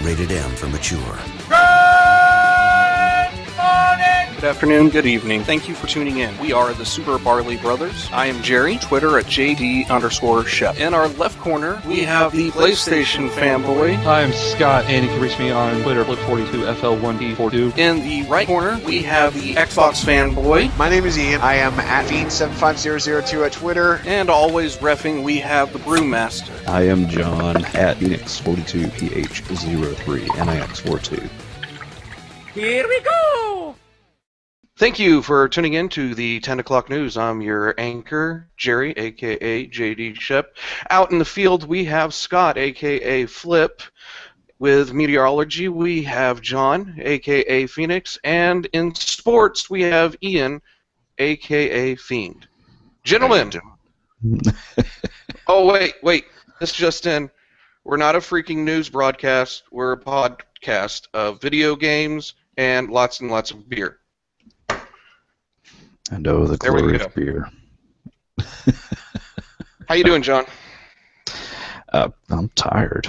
Rated M for mature. Good afternoon, good evening. Thank you for tuning in. We are the Super Barley Brothers. I am Jerry, Twitter at JD_Chef. In our left corner, we have the PlayStation fanboy. I'm Scott, and you can reach me on Twitter, Flip42FL1D42. In the right corner, we have the Xbox fanboy. My name is Ian. I am at Fiend75002 at Twitter. And always reffing, we have the Brewmaster. I am John at Phoenix42PH03 NIX42. Here we go! Thank you for tuning in to the 10 o'clock news. I'm your anchor, Jerry, a.k.a. JD Shep. Out in the field, we have Scott, a.k.a. Flip. With meteorology, we have John, a.k.a. Phoenix. And in sports, we have Ian, a.k.a. Fiend. Gentlemen. Oh, wait. This just in. We're not a freaking news broadcast. We're a podcast of video games and lots of beer. And oh, the glory of beer. How you doing, John? I'm tired.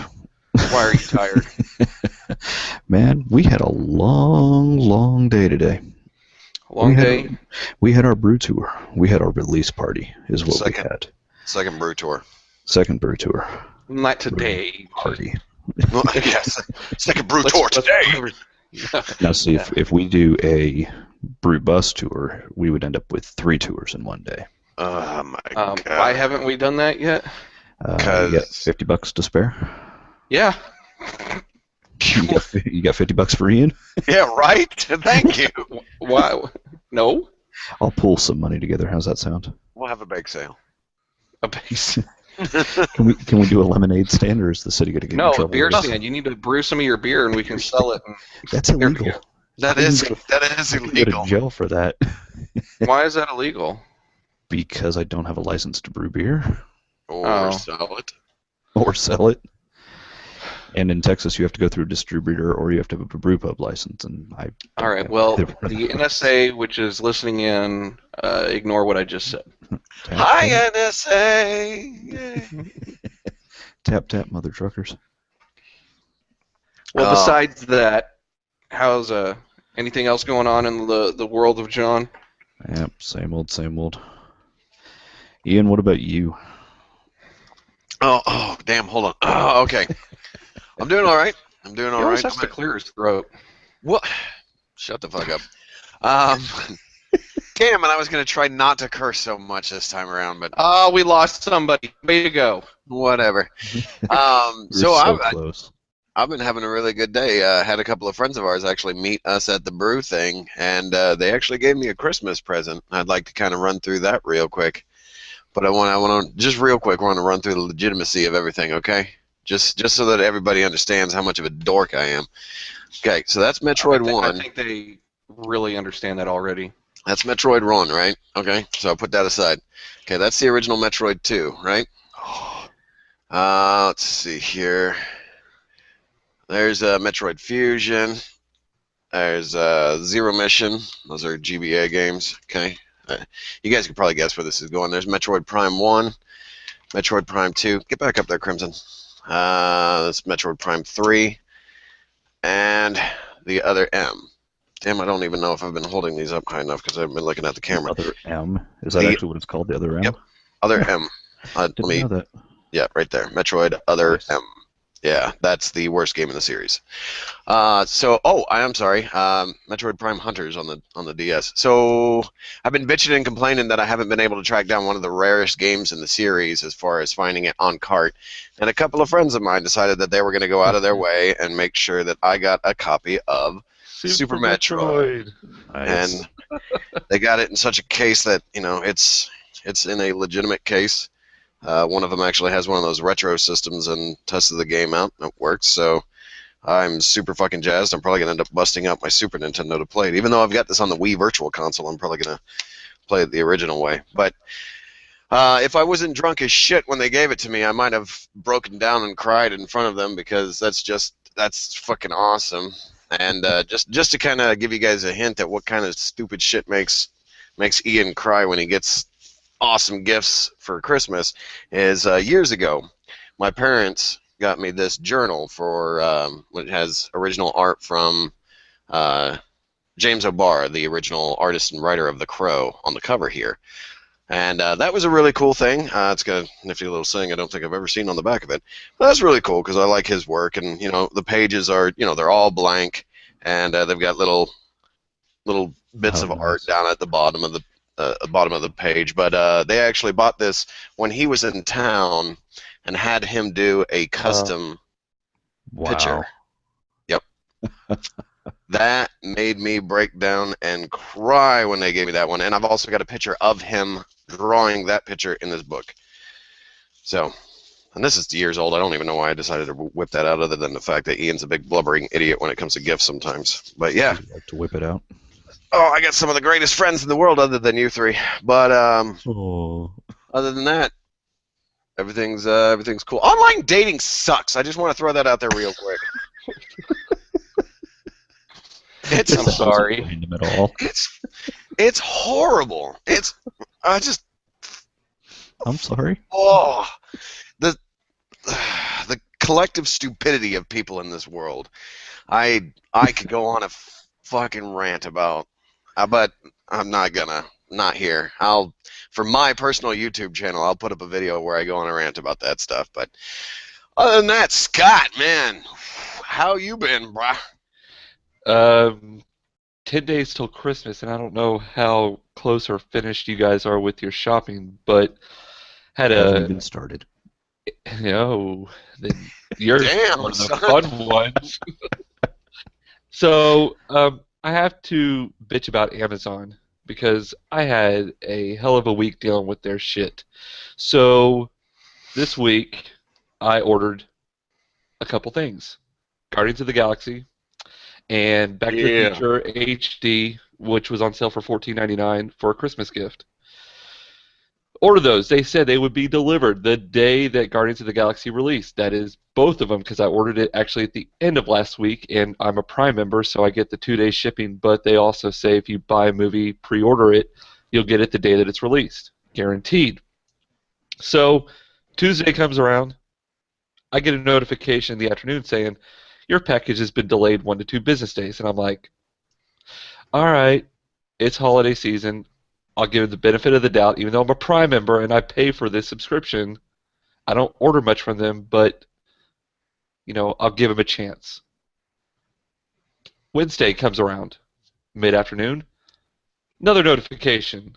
Why are you tired? Man, we had a long day today. Long day? We had our brew tour. We had our release party, is what we had. Second brew tour. Second brew tour. Not today. Party. Well, yes. Second brew tour today. Now, see, if we do a brew bus tour, we would end up with 3 tours in one day. Oh, my God. Why haven't we done that yet? You got $50 to spare? Yeah. You got $50 for Ian? Yeah, right? Thank you. Why? No? I'll pull some money together. How's that sound? We'll have a bake sale. A base. Can we do a lemonade stand, or is the city going to get in trouble? No, a beer stand. You need to brew some of your beer, and we can sell it. That's illegal. That is I can illegal. go to jail for that. Why is that illegal? Because I don't have a license to brew beer. Or sell it. Or sell it. And in Texas, you have to go through a distributor, or you have to have a brew pub license. And all right. Well, the NSA, which is listening in, ignore what I just said. Hi, NSA. Tap, mother truckers. Well, besides that, how's anything else going on in the world of John? Yep, same old. Ian, what about you? Oh, damn, hold on. Oh, okay. I'm doing all right. He always has to clear his throat. What? Shut the fuck up. Damn, and I was going to try not to curse so much this time around, but... Oh, we lost somebody. Way to go. Whatever. Close. I've been having a really good day. Had a couple of friends of ours actually meet us at the brew thing, and they actually gave me a Christmas present. I'd like to kind of run through that real quick. But I want to just real quick, want to run through the legitimacy of everything, okay? Just so that everybody understands how much of a dork I am. Okay, so that's Metroid 1. I think they really understand that already. That's Metroid 1, right? Okay, so I'll put that aside. Okay, that's the original Metroid 2, right? Let's see here. There's Metroid Fusion. There's Zero Mission. Those are GBA games, okay? You guys can probably guess where this is going. There's Metroid Prime 1, Metroid Prime 2. Get back up there, Crimson. That's Metroid Prime 3, and the other M. Damn, I don't even know if I've been holding these up high enough because I've been looking at the camera. The other M? Is that actually what it's called, the other M? Yep, other M. Didn't know that. Yeah, right there. Metroid Other Nice. M. Yeah, that's the worst game in the series. I'm sorry. Metroid Prime Hunters on the DS. So I've been bitching and complaining that I haven't been able to track down one of the rarest games in the series as far as finding it on cart. And a couple of friends of mine decided that they were going to go out of their way and make sure that I got a copy of Super Metroid. Nice. And they got it in such a case that, it's in a legitimate case. One of them actually has one of those retro systems and tested the game out. It works, so I'm super fucking jazzed. I'm probably going to end up busting out my Super Nintendo to play it. Even though I've got this on the Wii Virtual Console, I'm probably going to play it the original way. But if I wasn't drunk as shit when they gave it to me, I might have broken down and cried in front of them because that's fucking awesome. And just to kind of give you guys a hint at what kind of stupid shit makes Ian cry when he gets awesome gifts for Christmas is years ago, my parents got me this journal for it has original art from James O'Barr, the original artist and writer of The Crow, on the cover here. And that was a really cool thing. It's got a nifty little saying I don't think I've ever seen on the back of it. But that's really cool because I like his work, and the pages are they're all blank, and they've got little bits of art down at the bottom of the page. But they actually bought this when he was in town and had him do a custom picture. Yep. That made me break down and cry when they gave me that one. And I've also got a picture of him drawing that picture in this book. So, and this is years old. I don't even know why I decided to whip that out, other than the fact that Ian's a big blubbering idiot when it comes to gifts sometimes. But yeah. Would you like to whip it out? Oh, I got some of the greatest friends in the world other than you three. But other than that, everything's cool. Online dating sucks. I just want to throw that out there real quick. I'm sorry. It's horrible. I'm sorry. Oh, the collective stupidity of people in this world. I could go on a fucking rant about, but I'm not here. For my personal YouTube channel, I'll put up a video where I go on a rant about that stuff. But other than that, Scott, man, how you been, brah? 10 days till Christmas, and I don't know how close or finished you guys are with your shopping, but haven't even started. Then you're Damn, one of the fun ones. So I have to bitch about Amazon because I had a hell of a week dealing with their shit. So this week I ordered a couple things: Guardians of the Galaxy and Back to the Future HD, which was on sale for $14.99 for a Christmas gift. Order those. They said they would be delivered the day that Guardians of the Galaxy released. That is both of them, because I ordered it actually at the end of last week, and I'm a Prime member, so I get the 2-day shipping, but they also say if you buy a movie, pre-order it, you'll get it the day that it's released. Guaranteed. So Tuesday comes around. I get a notification in the afternoon saying, your package has been delayed 1 to 2 business days. And I'm like, all right, it's holiday season. I'll give it the benefit of the doubt, even though I'm a Prime member and I pay for this subscription. I don't order much from them, but, I'll give them a chance. Wednesday comes around, mid-afternoon. Another notification.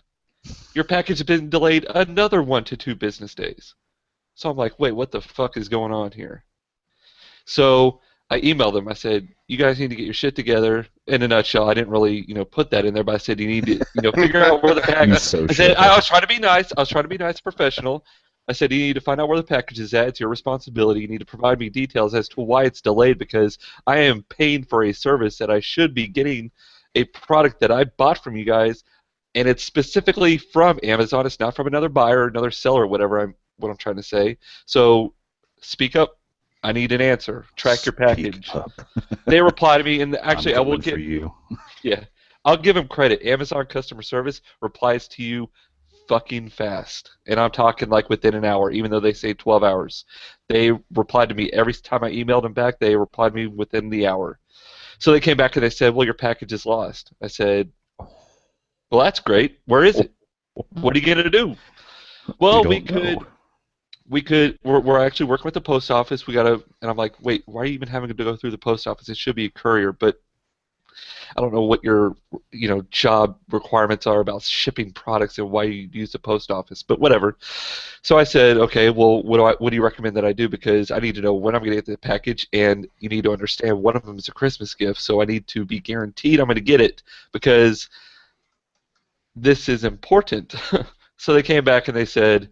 Your package has been delayed another 1 to 2 business days. So I'm like, wait, what the fuck is going on here? So I emailed them. I said, you guys need to get your shit together. In a nutshell, I didn't really, put that in there, but I said, you need to, figure out where the package is. I was trying to be nice. I was trying to be nice, professional. I said, you need to find out where the package is at. It's your responsibility. You need to provide me details as to why it's delayed, because I am paying for a service that I should be getting a product that I bought from you guys, and it's specifically from Amazon. It's not from another buyer or another seller, what I'm trying to say. So speak up. I need an answer. Track your package. They reply to me, and actually, I will give you. Yeah, I'll give them credit. Amazon customer service replies to you fucking fast, and I'm talking like within an hour, even though they say 12 hours. They replied to me every time I emailed them back. They replied to me within the hour. So they came back and they said, "Well, your package is lost." I said, "Well, that's great. Where is it? What are you gonna do?" Well, we're actually working with the post office. And I'm like, wait, why are you even having to go through the post office? It should be a courier, but I don't know what your, job requirements are about shipping products and why you use the post office, but whatever. So I said, okay, well, what do you recommend that I do? Because I need to know when I'm going to get the package, and you need to understand one of them is a Christmas gift, so I need to be guaranteed I'm going to get it, because this is important. So they came back and they said,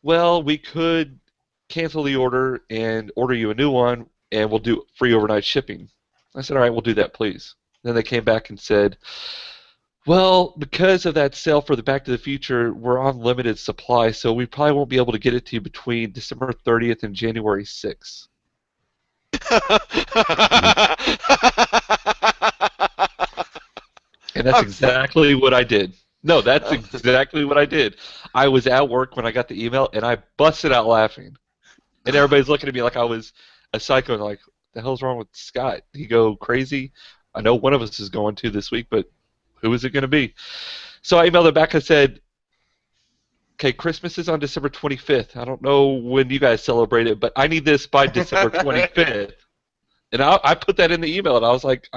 well, we could cancel the order and order you a new one, and we'll do free overnight shipping. I said, all right, we'll do that, please. Then they came back and said, well, because of that sale for the Back to the Future, we're on limited supply, so we probably won't be able to get it to you between December 30th and January 6th. And that's exactly what I did. No, that's exactly what I did. I was at work when I got the email, and I busted out laughing. And everybody's looking at me like I was a psycho. And like, the hell's wrong with Scott? He go crazy? I know one of us is going to this week, but who is it going to be? So I emailed it back. I said, okay, Christmas is on December 25th. I don't know when you guys celebrate it, but I need this by December 25th. And I put that in the email, and I was like,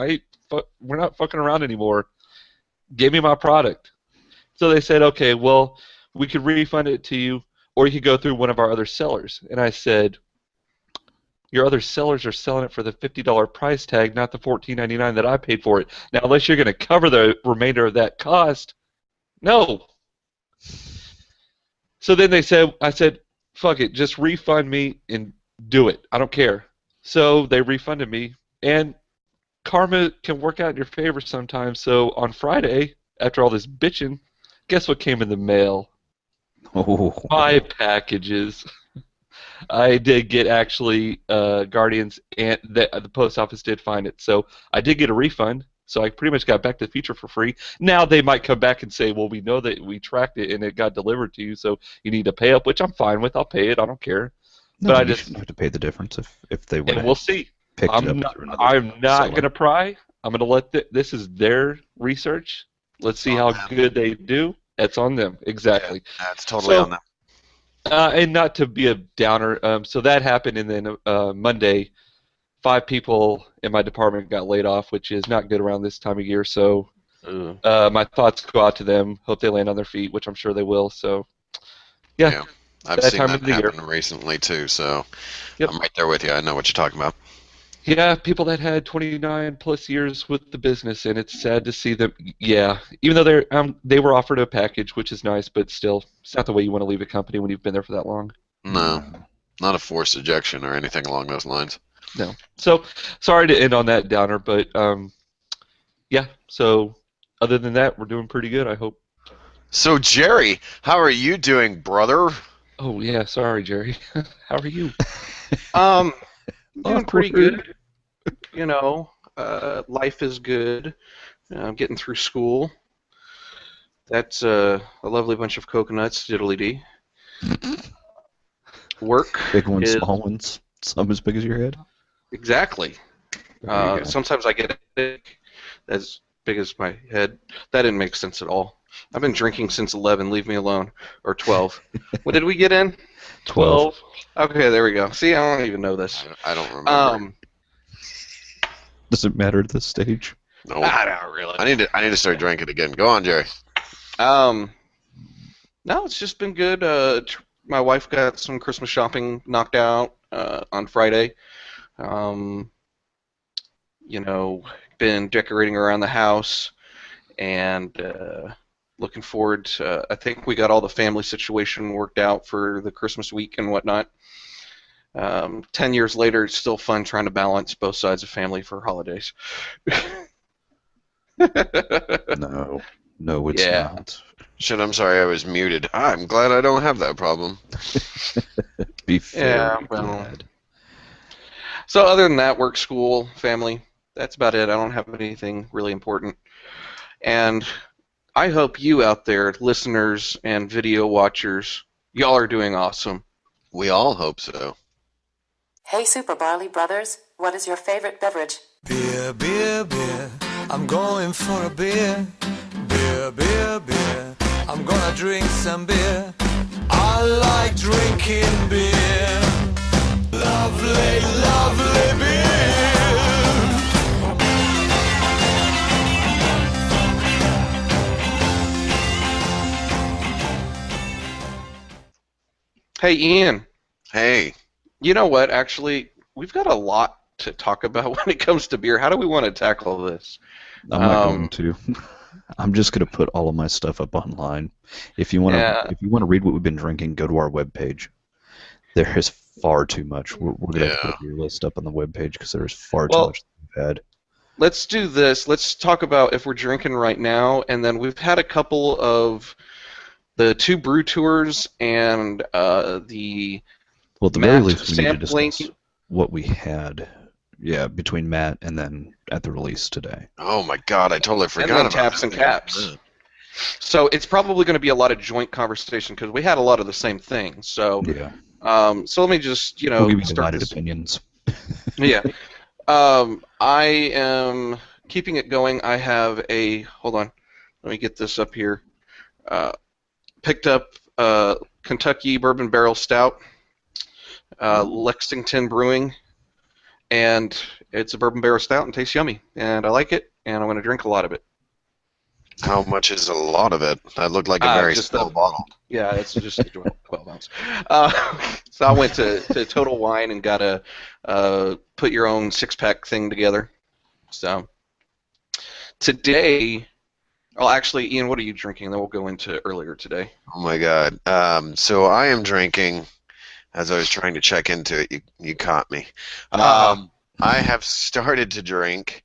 we're not fucking around anymore. Give me my product. So they said, okay, well, we could refund it to you, or you could go through one of our other sellers. And I said, your other sellers are selling it for the $50 price tag, not the $14.99 that I paid for it. Now, unless you're going to cover the remainder of that cost, no. So then I said, fuck it, just refund me and do it. I don't care. So they refunded me, and karma can work out in your favor sometimes. So on Friday, after all this bitching, guess what came in the mail? Oh. My packages. I did get actually Guardians, and the post office did find it. So I did get a refund. So I pretty much got Back to the Future for free. Now they might come back and say, well, we know that we tracked it and it got delivered to you, so you need to pay up, which I'm fine with. I'll pay it. I don't care. No, But I you just shouldn't have to pay the difference if they would and have we'll see. picked I'm it up not, through another I'm not seller. going to pry. I'm going to let this is their research. Let's see how good they do. That's on them. Exactly. Yeah, that's totally on them. And not to be a downer, so that happened, and then Monday, 5 people in my department got laid off, which is not good around this time of year. So my thoughts go out to them. Hope they land on their feet, which I'm sure they will. So, yeah. I've seen that happen recently, too, so I'm right there with you. I know what you're talking about. Yeah, people that had 29 plus years with the business, and it's sad to see them. Yeah, even though they were offered a package, which is nice, but still, it's not the way you want to leave a company when you've been there for that long. No, not a forced ejection or anything along those lines. No. So, sorry to end on that downer, but yeah. So, other than that, we're doing pretty good, I hope. So, Jerry, how are you doing, brother? Oh yeah, sorry, Jerry. How are you? Doing pretty good. You know, life is good. I'm getting through school. That's a lovely bunch of coconuts, diddly-dee. Work. Big ones, small ones, some as big as your head. Exactly. Sometimes I get as big as my head. That didn't make sense at all. I've been drinking since 11. Leave me alone. Or 12. What did we get in? 12. Okay, there we go. See, I don't even know this. I don't remember. Does it matter at this stage? No, not really. I need to start drinking again. Go on, Jerry. No, it's just been good. My wife got some Christmas shopping knocked out on Friday. You know, been decorating around the house and looking forward to, I think we got all the family situation worked out for the Christmas week and whatnot. 10 years later, it's still fun trying to balance both sides of family for holidays. No, it's not. Shit, I'm sorry I was muted. I'm glad I don't have that problem. Be fair. Yeah, well. So other than that, work, school, family, that's about it. I don't have anything really important. And I hope you out there, listeners and video watchers, y'all are doing awesome. We all hope so. Hey, Super Barley Brothers, what is your favorite beverage? Beer, beer, beer, I'm going for a beer. Beer, beer, beer, I'm gonna drink some beer. I like drinking beer. Lovely, lovely beer. Hey, Ian. Hey. You know what, actually, we've got a lot to talk about when it comes to beer. How do we want to tackle this? I'm not going to. I'm just going to put all of my stuff up online. If you want to read what we've been drinking, go to our webpage. There is far too much. We're going to have to put your list up on the webpage because there's far too much that we've had. Let's do this. Let's talk about if we're drinking right now, and then we've had a couple of the 2 brew tours and the... Well, at the very least, we need to discuss what we had, between Matt and then at the release today. Oh my God, I totally forgot about Taps and Caps. So it's probably going to be a lot of joint conversation because we had a lot of the same things. So So let me just, We'll give you start divided this. opinions. Yeah. I am keeping it going. I have hold on, let me get this up here. Picked up Kentucky Bourbon Barrel Stout, Lexington Brewing, and it's a bourbon barrel stout and tastes yummy, and I like it, and I'm going to drink a lot of it. How much is a lot of it? That looked like a very small bottle. Yeah, it's just 12 ounce. So I went to Total Wine and got a put your own 6-pack thing together. So today, well, actually, Ian, what are you drinking? Then we'll go into earlier today. Oh my God. So I am drinking. As I was trying to check into it, you caught me. I have started to drink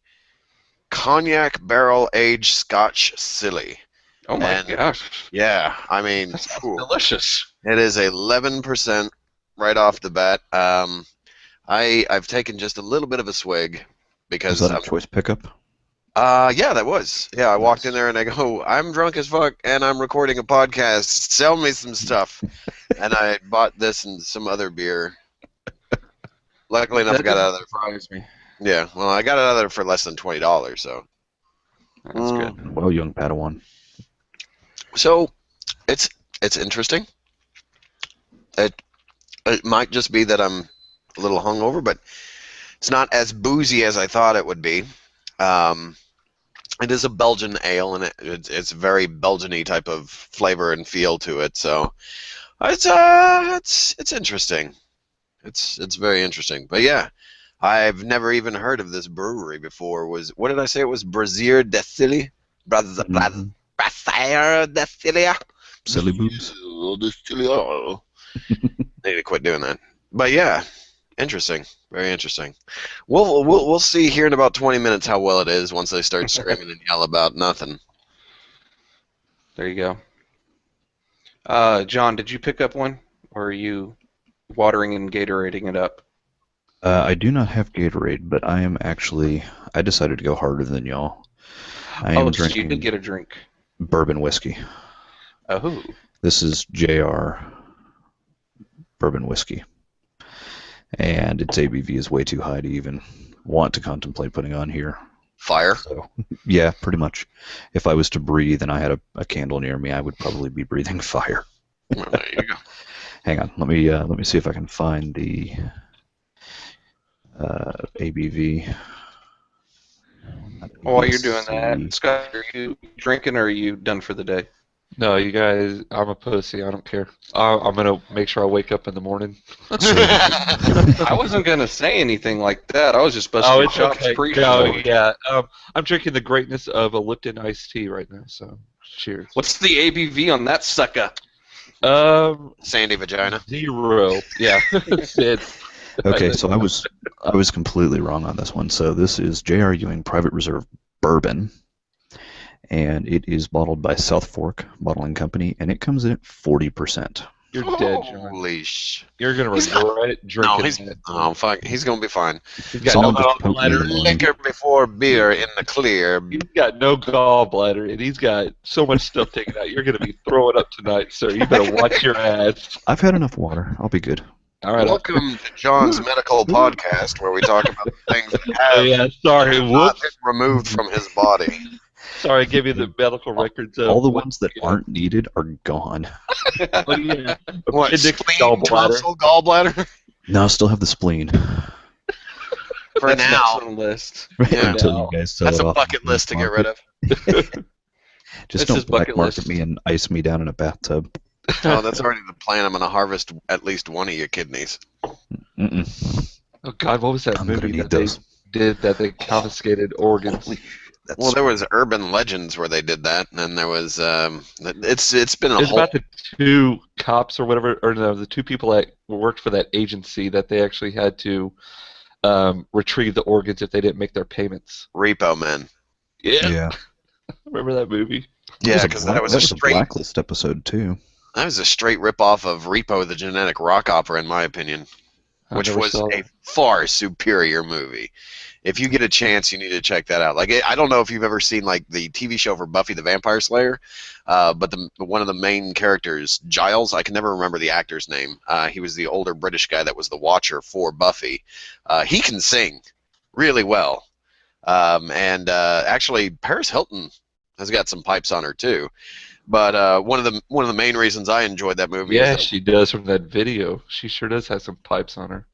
cognac barrel-aged Scotch Silly. Oh my gosh. Yeah, I mean, that's delicious. It is 11% right off the bat. I've taken just a little bit of a swig because was that a choice pickup? Yeah, that was. Yeah, I walked in there and I go, I'm drunk as fuck and I'm recording a podcast. Sell me some stuff. And I bought this and some other beer. Luckily enough, I got it out of there. Surprised me. Yeah, well, I got it out of there for less than $20, so. That's good. Well, young Padawan. So, it's interesting. It might just be that I'm a little hungover, but it's not as boozy as I thought it would be. It is a Belgian ale, and it's very Belgian-y type of flavor and feel to it. So it's interesting. It's very interesting. But yeah, I've never even heard of this brewery before. What did I say? It was Brazier Distillery? Brazier Distillery. Silly boobs. Need to quit doing that. But yeah, interesting. Very interesting. We'll see here in about 20 minutes how well it is once they start screaming and yell about nothing. There you go. John, did you pick up one, or are you watering and Gatorading it up? I do not have Gatorade, but I decided to go harder than y'all. I am so drinking you did get a drink. bourbon whiskey. Oh. This is JR bourbon whiskey. And its ABV is way too high to even want to contemplate putting on here. Fire? So, yeah, pretty much. If I was to breathe and I had a candle near me, I would probably be breathing fire. Well, there you go. Hang on, let me see if I can find the ABV. While you're doing that, Scott, are you drinking or are you done for the day? No, you guys, I'm a pussy. I don't care. I'm going to make sure I wake up in the morning. I wasn't going to say anything like that. I was just busting your chops pre-show. Yeah. I'm drinking the greatness of a Lipton iced tea right now, so cheers. What's the ABV on that sucker? Sandy vagina. 0. Yeah. Okay, so I was completely wrong on this one. So this is J.R. Ewing Private Reserve Bourbon, and it is bottled by South Fork Bottling Company, and it comes in at 40%. You're dead, John. Holy sh! You're gonna regret drinking it. Oh, fuck. He's gonna be fine. He's got no gallbladder. Liquor before beer in the clear. He's got no gallbladder, and he's got so much stuff taken out. You're gonna be throwing up tonight, sir. You better watch your ass. I've had enough water. I'll be good. All right. Welcome to John's medical podcast, where we talk about things that have sorry. not been removed from his body. Sorry, I gave you the medical records. All the ones that aren't needed are gone. What, spleen, gallbladder. tonsil, gallbladder? No, I still have the spleen. For That's now. next on the list. Yeah. Until you guys sell That's it a off bucket on the list to get market. rid of. Just This is don't black bucket market list. me and ice me down in a bathtub. Oh, that's already the plan. I'm going to harvest at least one of your kidneys. Mm-mm. Oh God, what was that I'm gonna movie need that they those. did that they confiscated organs? Holy shit, that's Well, there was urban legends where they did that, and then there was it's been a It's whole about the 2 cops or whatever, or no, the 2 people that worked for that agency that they actually had to retrieve the organs if they didn't make their payments. Repo Man. yeah. Remember that movie? Yeah, because that was a straight Blacklist episode too. that was a straight rip off of Repo, the genetic rock opera, in my opinion. which was a far superior movie. If you get a chance, you need to check that out. Like, I don't know if you've ever seen like the TV show for Buffy the Vampire Slayer, but one of the main characters, Giles, I can never remember the actor's name. He was the older British guy that was the Watcher for Buffy. He can sing really well, and actually Paris Hilton has got some pipes on her too. But one of the main reasons I enjoyed that movie. Yeah, is she does from that video. She sure does have some pipes on her.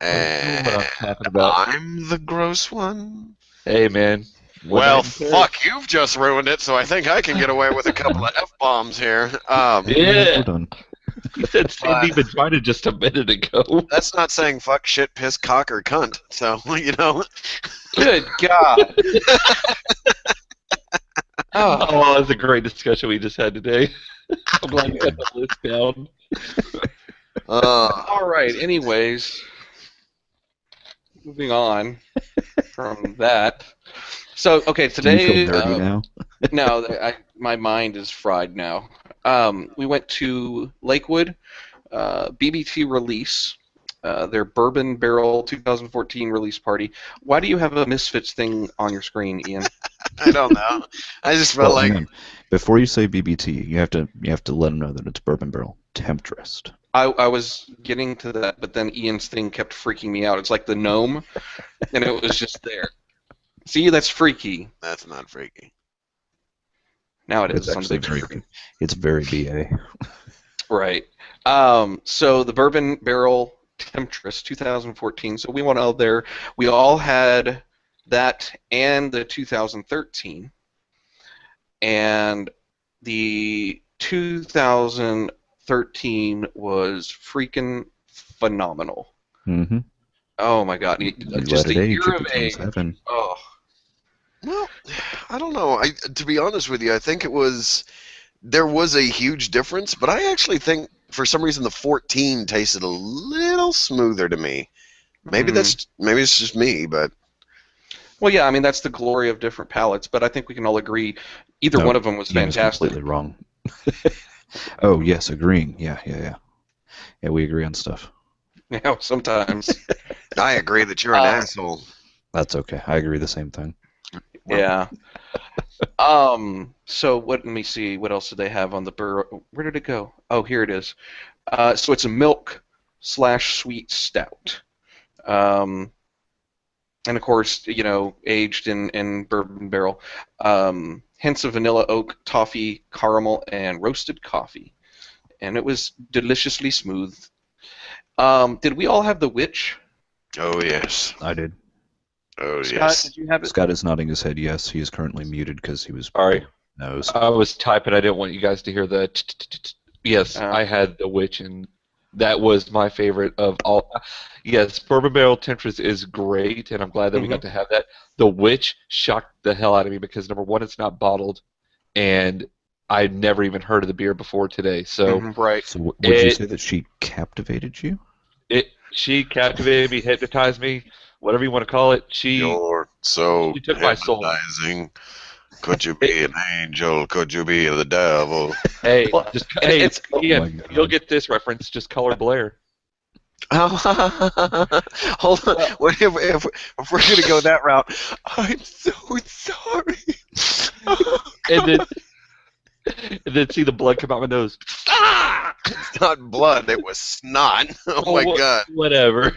And what I'm talking about. I'm the gross one. Hey, man. Well, fuck, you've just ruined it, so I think I can get away with a couple of F-bombs here. Yeah. We're done. You said Sandy vagina just a minute ago. That's not saying fuck, shit, piss, cock, or cunt. So, you know. Good God. Oh, that was a great discussion we just had today. I'm glad you got the list down. All right, anyways. Moving on from that. So, okay, today... Do you feel dirty now? No, my mind is fried now. We went to Lakewood, BBT release, their Bourbon Barrel 2014 release party. Why do you have a Misfits thing on your screen, Ian? I don't know. I just felt like... hang on. Before you say BBT, you have to let them know that it's Bourbon Barrel Temptress. I was getting to that, but then Ian's thing kept freaking me out. It's like the gnome, and it was just there. See, that's freaky. That's not freaky. Now it is. It's actually it's very BA. Right. So the Bourbon Barrel Temptress 2014. So we went out there. We all had that and the 2013. And the 2013 was freaking phenomenal. Mm-hmm. Oh my God! Just a year of age. Oh. Well, I don't know. To be honest with you, I think there was a huge difference, but I actually think for some reason the 14 tasted a little smoother to me. Maybe maybe it's just me, but. Well, yeah, I mean that's the glory of different palates, but I think we can all agree either one of them was fantastic. Completely wrong. Oh yes, agreeing. Yeah, we agree on stuff. Yeah, sometimes. I agree that you're an asshole. That's okay. I agree the same thing. Yeah. So let me see. What else did they have on the burro? Where did it go? Oh, here it is. So it's a milk/sweet stout. And of course, aged in bourbon barrel. Hints of vanilla, oak, toffee, caramel, and roasted coffee. And it was deliciously smooth. Did we all have the witch? Oh, yes. I did. Oh, Scott, yes. did you have it? Scott is nodding his head yes. He is currently muted because he was... Sorry. Nose. I was typing. I didn't want you guys to hear the... Yes, I had the witch, and that was my favorite of all. Yes, Bourbon Barrel Temptress is great, and I'm glad that we got to have that. The witch shocked the hell out of me because, number one, it's not bottled, and I'd never even heard of the beer before today. So, right. So would you say that she captivated you? She captivated me, hypnotized me, whatever you want to call it. You're so she took my soul. Hypnotizing. Could you be an angel? Could you be the devil? Hey, Ian, you'll get this reference. Just call her Blair. Hold on. If we're going to go that route, I'm so sorry. And then see the blood come out my nose. It's not blood, it was snot. Oh my God. Whatever.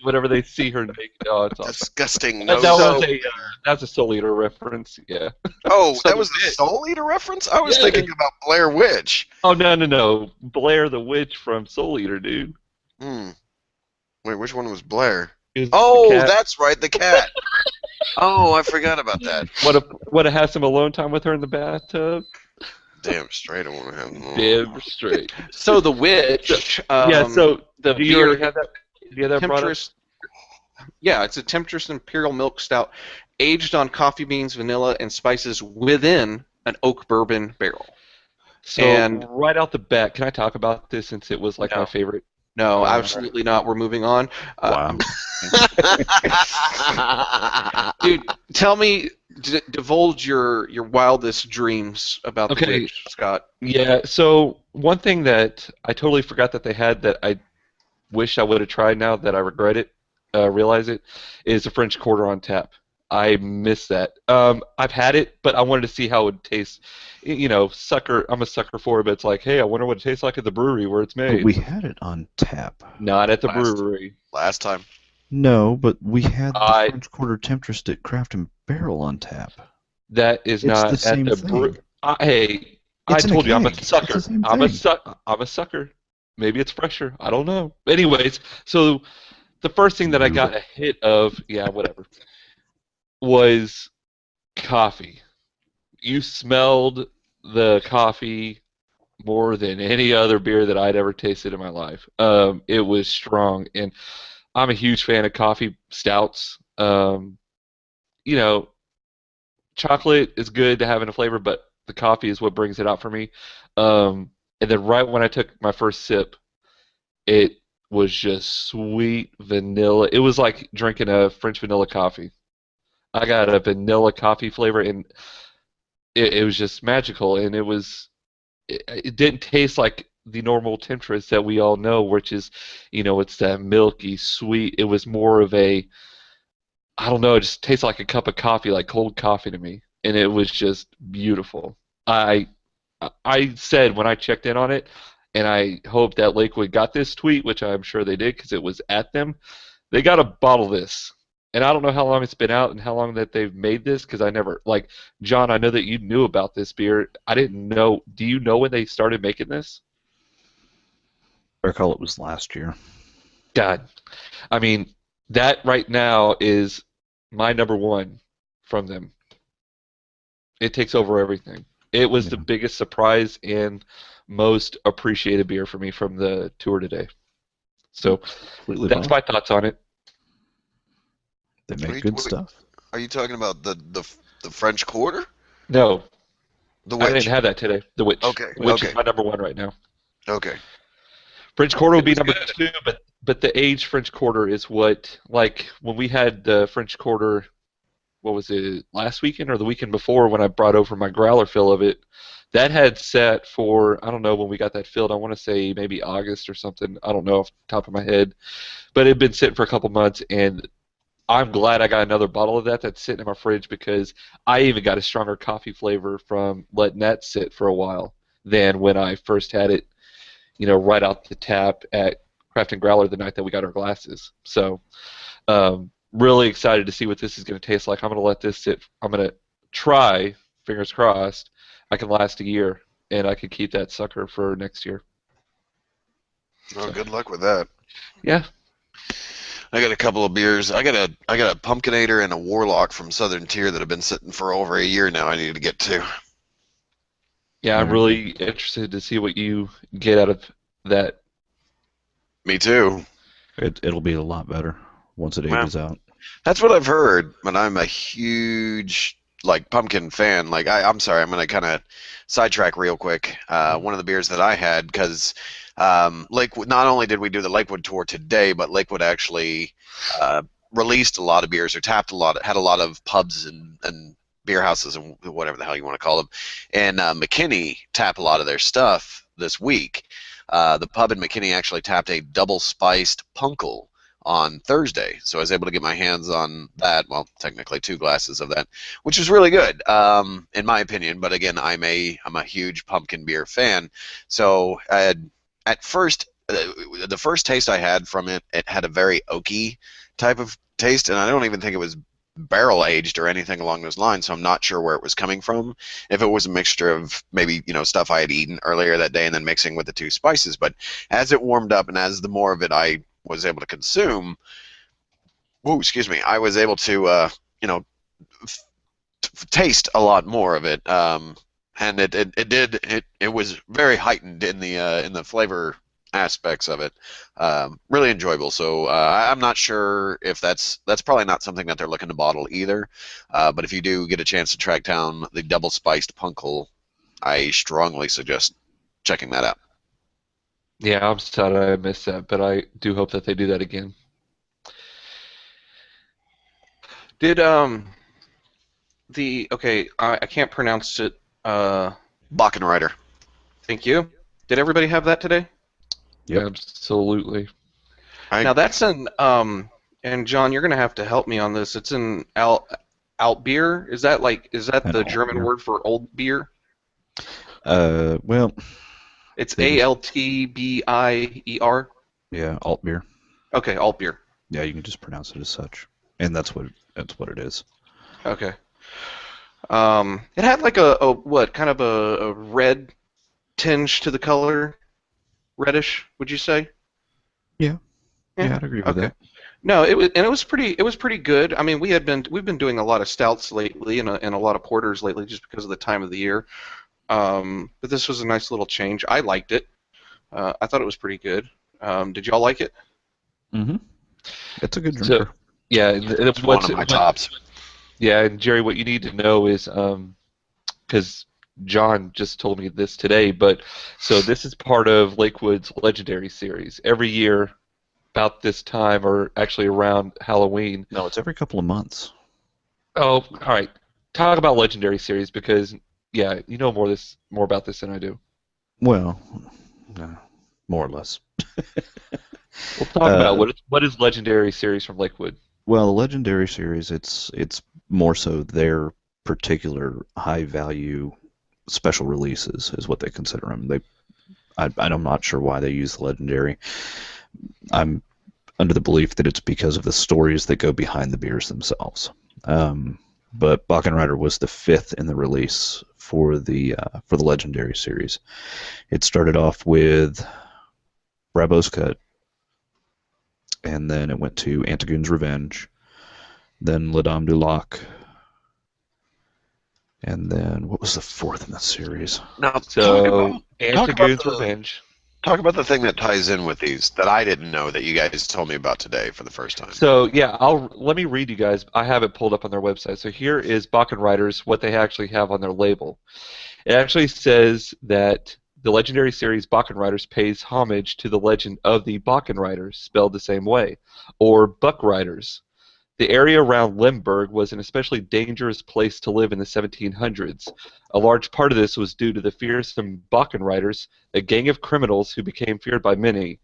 Whenever they see her naked. Oh, it's awesome. Disgusting. That's a Soul Eater reference, yeah. Oh, so that was the Soul Eater reference? I was thinking about Blair Witch. Oh, no. Blair the Witch from Soul Eater, dude. Wait, which one was Blair? Oh, that's right, the cat. Oh, I forgot about that. Want to have some alone time with her in the bathtub? Damn straight, I want to have them all. Damn straight. So the witch. So the do you already have that? Do you have that Temptress. Yeah, it's a Temptress Imperial Milk Stout, aged on coffee beans, vanilla, and spices within an oak bourbon barrel. So right out the bat, can I talk about this since it was my favorite? No, absolutely not. We're moving on. Wow. Dude, tell me, divulge your wildest dreams about the witch, Scott. Yeah, so one thing that I totally forgot that they had that I wish I would have tried now that I regret it, realize it, is a French Quarter on tap. I miss that. I've had it, but I wanted to see how it would taste. You know, I'm a sucker for it, but it's like, hey, I wonder what it tastes like at the brewery where it's made. But we had it on tap. Not at the brewery. Last time. No, but we had the French Quarter Temptress at Craft and Barrel on tap. That is not the same at the brewery. Hey, I told you, I'm a sucker. I'm a sucker. Maybe it's fresher. I don't know. Anyways, so the first thing that I got a hit of, whatever, was coffee. You smelled the coffee more than any other beer that I'd ever tasted in my life. It was strong, and I'm a huge fan of coffee stouts. You know, chocolate is good to have in a flavor, but the coffee is what brings it out for me. And then right when I took my first sip, it was just sweet vanilla. It was like drinking a French vanilla coffee. I got a vanilla coffee flavor, and it was just magical. And it didn't taste like the normal Temptress that we all know, which is, you know, it's that milky sweet. It was more of a, I don't know, it just tastes like a cup of coffee, like cold coffee to me, and it was just beautiful. I said when I checked in on it, and I hope that Lakewood got this tweet, which I'm sure they did because it was at them. They got to bottle this. And I don't know how long it's been out and how long that they've made this, because I never, like, John, I know that you knew about this beer. I didn't know. Do you know when they started making this? I recall it was last year. God. I mean, that right now is my number one from them. It takes over everything. It was the biggest surprise and most appreciated beer for me from the tour today. So that's my thoughts on it. They make good stuff. Are you talking about the French Quarter? No. The Witch. I didn't have that today. The Witch. Okay. Witch is my number one right now. Okay. French Quarter would be number two, but the aged French Quarter is what, like, when we had the French Quarter, what was it, last weekend or the weekend before when I brought over my growler fill of it, that had sat for, I don't know when we got that filled, I want to say maybe August or something, I don't know off the top of my head, but it had been sitting for a couple months, and I'm glad I got another bottle of that that's sitting in my fridge, because I even got a stronger coffee flavor from letting that sit for a while than when I first had it, you know, right out the tap at Craft and Growler the night that we got our glasses. So, really excited to see what this is going to taste like. I'm going to let this sit. I'm going to try, fingers crossed, I can last a year, and I can keep that sucker for next year. Well, good luck with that. Yeah. I got a couple of beers. I got a Pumpkinator and a Warlock from Southern Tier that have been sitting for over a year now. I need to get to. Yeah, I'm really interested to see what you get out of that. Me too. It'll be a lot better once it ages out. That's what I've heard, but I'm a huge pumpkin fan. I'm sorry, I'm gonna kind of sidetrack real quick. One of the beers that I had, because Lakewood, not only did we do the Lakewood tour today, but Lakewood actually released a lot of beers, or tapped a lot, had a lot of pubs and beer houses and whatever the hell you want to call them. And McKinney tapped a lot of their stuff this week. The pub in McKinney actually tapped a double spiced Punkel on Thursday, so I was able to get my hands on that. Well, technically 2 glasses of that, which is really good, in my opinion. But again, I'm a huge pumpkin beer fan. So at first, the first taste I had from it, it had a very oaky type of taste, and I don't even think it was barrel aged or anything along those lines. So I'm not sure where it was coming from. If it was a mixture of maybe, you know, stuff I had eaten earlier that day and then mixing with the 2 spices. But as it warmed up and as the more of it I was able to consume, I was able to taste a lot more of it, and it was very heightened in the flavor aspects of it. Really enjoyable. So I'm not sure if that's probably not something that they're looking to bottle either, but if you do get a chance to track down the double spiced Punkel, I strongly suggest checking that out. Yeah, I'm sorry I missed that, but I do hope that they do that again. Did I can't pronounce it. Backenreiter. Thank you. Did everybody have that today? Yep. Absolutely. Now that's in and John, you're gonna have to help me on this. It's in Altbier. Is that the German word for old beer? Well, it's Altbier. Yeah, Altbier. Okay, Altbier. Yeah, you can just pronounce it as such, and that's what it is. Okay. It had like a what kind of a red tinge to the color, reddish, would you say? Yeah, I'd agree with that. No, it was pretty good. I mean, we've been doing a lot of stouts lately and a lot of porters lately just because of the time of the year. But this was a nice little change. I liked it. I thought it was pretty good. Did y'all like it? Mm-hmm. It's a good drinker. So, yeah, it's one of my tops. Yeah, and Jerry, what you need to know is because John just told me this today, but so this is part of Lakewood's Legendary series. Every year, about this time, or actually around Halloween. No, it's every couple of months. Oh, all right. Talk about Legendary series because, yeah, you know more about this than I do. Well, no, more or less. We'll talk about what is Legendary series from Lakewood. Well, the Legendary series, it's more so their particular high value special releases is what they consider them. I'm not sure why they use the Legendary. I'm under the belief that it's because of the stories that go behind the beers themselves. But Backenrider was the 5th in the release for the Legendary series. It started off with Brabo's Cut, and then it went to Antigoon's Revenge, then La Dame du Lac, and then what was the 4th in the series? Now, so Antigoon's Revenge. Talk about the thing that ties in with these that I didn't know that you guys told me about today for the first time. So yeah, let me read you guys. I have it pulled up on their website. So here is Backenrider's what they actually have on their label. It actually says that the Legendary series Backenriders pays homage to the legend of the Backenriders, spelled the same way, or Buckriders. The area around Limburg was an especially dangerous place to live in the 1700s. A large part of this was due to the fearsome Backenriders, a gang of criminals who became feared by many.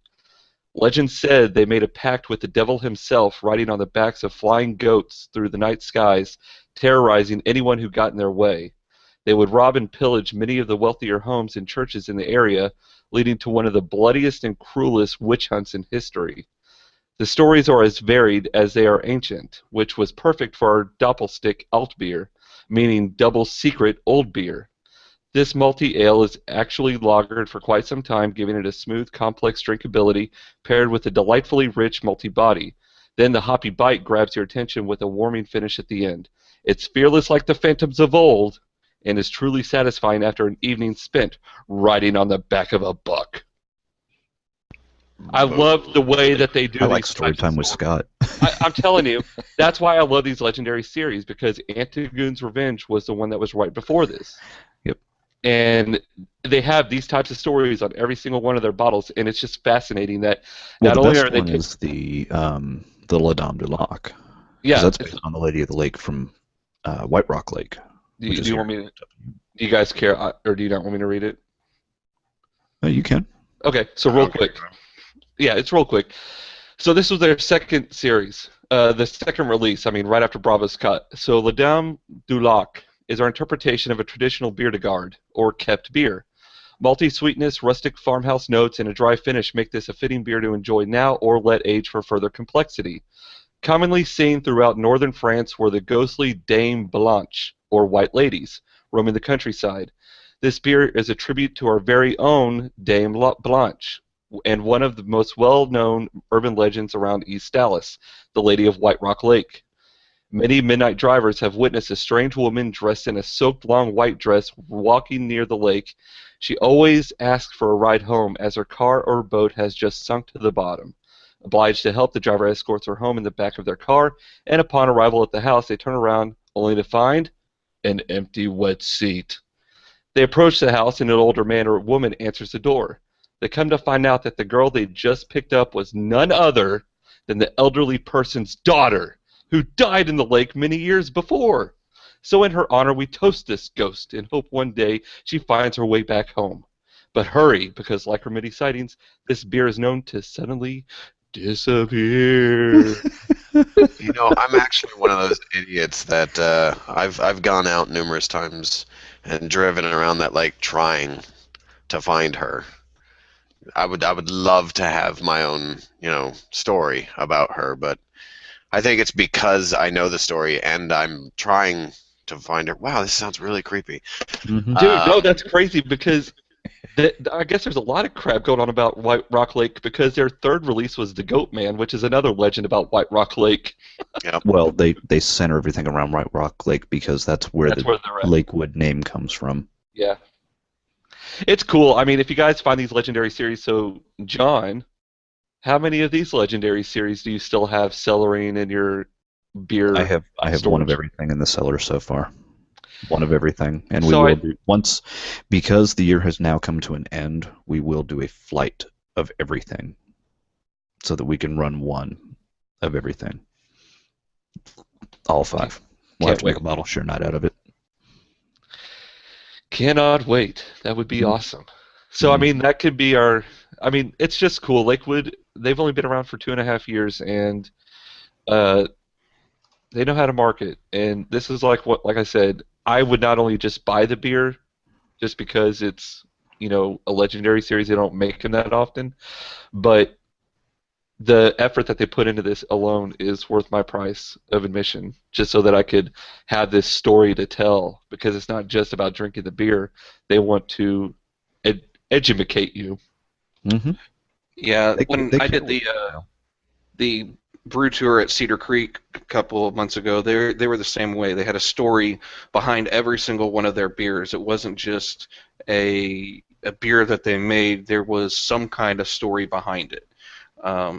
Legend said they made a pact with the devil himself, riding on the backs of flying goats through the night skies, terrorizing anyone who got in their way. They would rob and pillage many of the wealthier homes and churches in the area, leading to one of the bloodiest and cruelest witch hunts in history. The stories are as varied as they are ancient, which was perfect for our Doppelstick Altbier, meaning double secret old beer. This malty ale is actually lagered for quite some time, giving it a smooth, complex drinkability paired with a delightfully rich malty body. Then the hoppy bite grabs your attention with a warming finish at the end. It's fearless like the phantoms of old, and is truly satisfying after an evening spent riding on the back of a buck. I love the way that they do. I like story time with Scott. I'm telling you, that's why I love these Legendary series, because Antigoon's Revenge was the one that was right before this. Yep. And they have these types of stories on every single one of their bottles, and it's just fascinating that not only are they is the La Dame du Lac. Yeah, that's based on the Lady of the Lake from White Rock Lake. Do you want me to? Do you guys care, or do you not want me to read it? No, you can. Okay, so real quick. Yeah, it's real quick. So this was their second series, the second release, right after Bravo's Cut. So La Dame du Lac is our interpretation of a traditional bière de garde, or kept beer. Malty sweetness, rustic farmhouse notes, and a dry finish make this a fitting beer to enjoy now or let age for further complexity. Commonly seen throughout northern France were the ghostly Dame Blanche, or white ladies, roaming the countryside. This beer is a tribute to our very own Dame Blanche, and one of the most well-known urban legends around East Dallas, the Lady of White Rock Lake. Many midnight drivers have witnessed a strange woman dressed in a soaked long white dress walking near the lake. She always asks for a ride home as her car or boat has just sunk to the bottom. Obliged to help, the driver escorts her home in the back of their car, and upon arrival at the house, they turn around only to find an empty wet seat. They approach the house, and an older man or woman answers the door. They come to find out that the girl they just picked up was none other than the elderly person's daughter, who died in the lake many years before. So in her honor, we toast this ghost and hope one day she finds her way back home. But hurry, because like her many sightings, this beer is known to suddenly disappear. I'm actually one of those idiots that I've gone out numerous times and driven around that lake trying to find her. I would love to have my own, story about her, but I think it's because I know the story and I'm trying to find her. Wow, this sounds really creepy. Mm-hmm. Dude, no, that's crazy because I guess there's a lot of crap going on about White Rock Lake because their third release was The Goat Man, which is another legend about White Rock Lake. Yep. Well, they center everything around White Rock Lake because that's where the Lakewood name comes from. Yeah. It's cool. I mean, if you guys find these legendary series, so John, how many of these legendary series do you still have cellaring in your beer? I have storage? one of everything in the cellar so far. One of everything, and we will do once because the year has now come to an end. We will do a flight of everything, so that we can run one of everything. All 5. We'll have to make a bottle share night out of it. Cannot wait. That would be awesome. So, I mean, that could be our... I mean, it's just cool. Lakewood, they've only been around for 2.5 years, and they know how to market. And this is like I said, I would not only just buy the beer just because it's, a legendary series they don't make them that often, but the effort that they put into this alone is worth my price of admission, just so that I could have this story to tell, because it's not just about drinking the beer. They want to educate you. Mm-hmm. Yeah, when I did the brew tour at Cedar Creek a couple of months ago, they were the same way. They had a story behind every single one of their beers. It wasn't just a beer that they made. There was some kind of story behind it. Are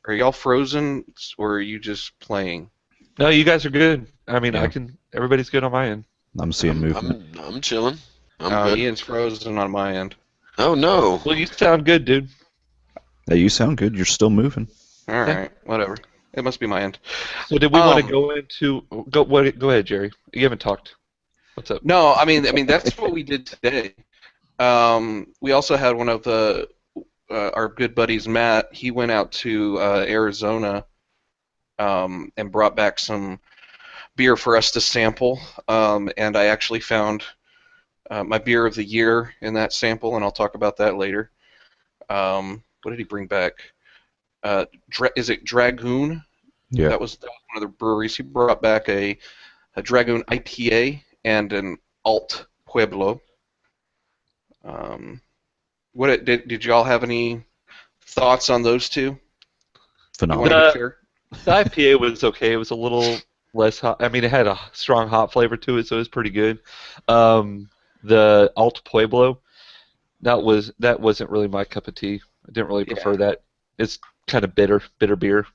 y'all frozen, or are you just playing? No, you guys are good. I mean, Yeah. Everybody's good on my end. I'm seeing movement. I'm chilling. I'm good. Ian's frozen on my end. Oh no. Well, you sound good, dude. Hey, you sound good. You're still moving. All right, whatever. It must be my end. So did we want to go into go ahead, Jerry. You haven't talked. What's up? No, I mean that's what we did today. We also had one of our good buddies, Matt. He went out to Arizona and brought back some beer for us to sample. And I actually found my beer of the year in that sample, and I'll talk about that later. What did he bring back? Is it Dragoon? Yeah. That was one of the breweries. He brought back a Dragoon IPA and an Alt Pueblo. What did y'all have any thoughts on those two? Phenomenal. The IPA was okay. It was a little less hot. I mean, it had a strong hop flavor to it, so it was pretty good. The Alt Pueblo, that wasn't really my cup of tea. I didn't really prefer that. It's kind of bitter beer.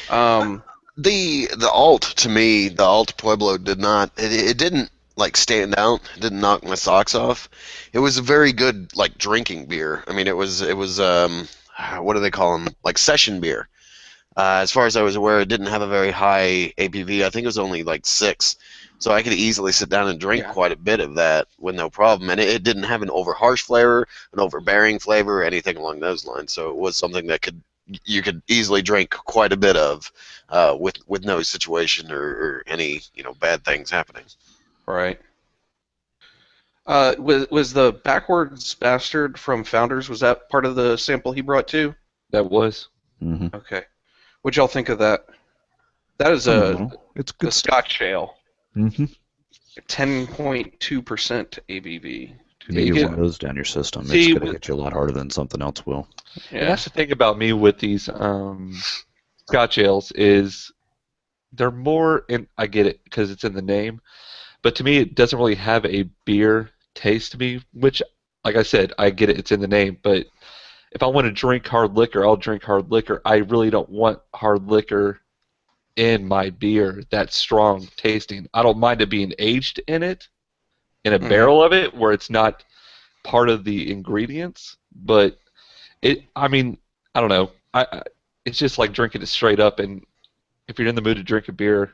The alt, to me, the Alt Pueblo it didn't like stand out. It didn't knock my socks off. It was a very good like drinking beer. I mean, it was what do they call them? Like session beer. As far as I was aware, it didn't have a very high ABV. I think it was only like 6. So I could easily sit down and drink quite a bit of that with no problem. And it didn't have an over harsh flavor, an overbearing flavor, or anything along those lines. So it was something that you could easily drink quite a bit of with no situation or any bad things happening. Right. Was the Backwards Bastard from Founders, was that part of the sample he brought too? That was. Mm-hmm. Okay. What'd y'all think of that? That is It's good. a Scotch ale. Mm-hmm. 10.2% ABV. You get one of those down your system. It's going to hit you a lot harder than something else will. Yeah. That's the thing about me with these Scotch ales is they're more, and I get it because it's in the name, but to me it doesn't really have a beer taste to me, which, like I said, I get it, it's in the name, but if I want to drink hard liquor, I'll drink hard liquor. I really don't want hard liquor in my beer that's strong tasting. I don't mind it being aged in a barrel of it where it's not part of the ingredients, but I don't know. It's just like drinking it straight up, and if you're in the mood to drink a beer,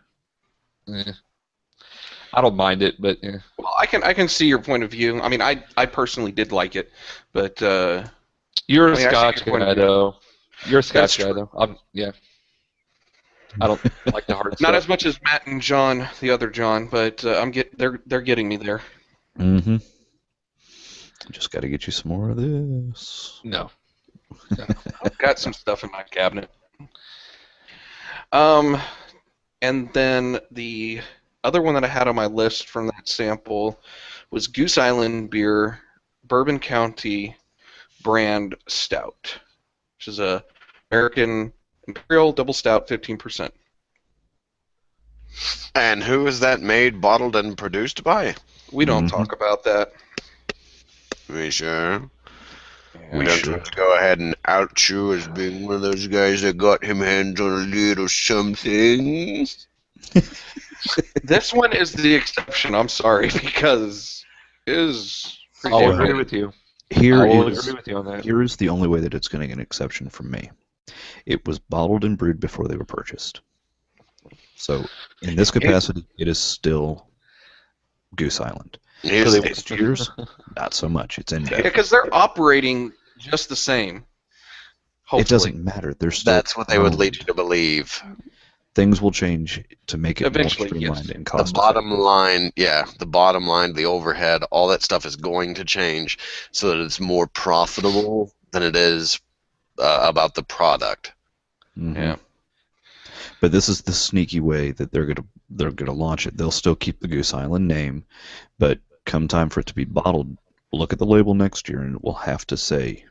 I don't mind it, but Well, I can see your point of view. I mean, I personally did like it, but You're a I mean, I see Scotch your point guy, of view. though. You're a That's Scotch guy, true. though. Yeah. I don't like the hard Not stuff. as much as Matt and John, the other John, but they're getting me there. Mm-hmm. Just got to get you some more of this. No. I've got some stuff in my cabinet. And then the other one that I had on my list from that sample was Goose Island Beer Bourbon County brand stout, which is a American Imperial Double Stout, 15%. And who is that made, bottled, and produced by? We don't talk about that. We sure? Yeah, We don't have to go ahead and out you as being one of those guys that got him hands on a little something. This one is the exception. I'm sorry, because it is pretty I'll damn agree good. with you. Here I will is agree with you on that. here is the only way that it's going to get an exception from me. It was bottled and brewed before they were purchased. So in this capacity, it is still Goose Island. Here's So the- Next year's, not so much. It's in Yeah, bed. because they're operating just the same. Hopefully. It doesn't matter. They're still that's what they would lead you owned. to believe. Things will change to make it Eventually, more streamlined yes. and The cost bottom effective. line, the bottom line, the overhead, all that stuff is going to change so that it's more profitable than it is about the product. Mhm. Yeah. But this is the sneaky way that they're gonna launch it. They'll still keep the Goose Island name, but come time for it to be bottled, look at the label next year and it will have to say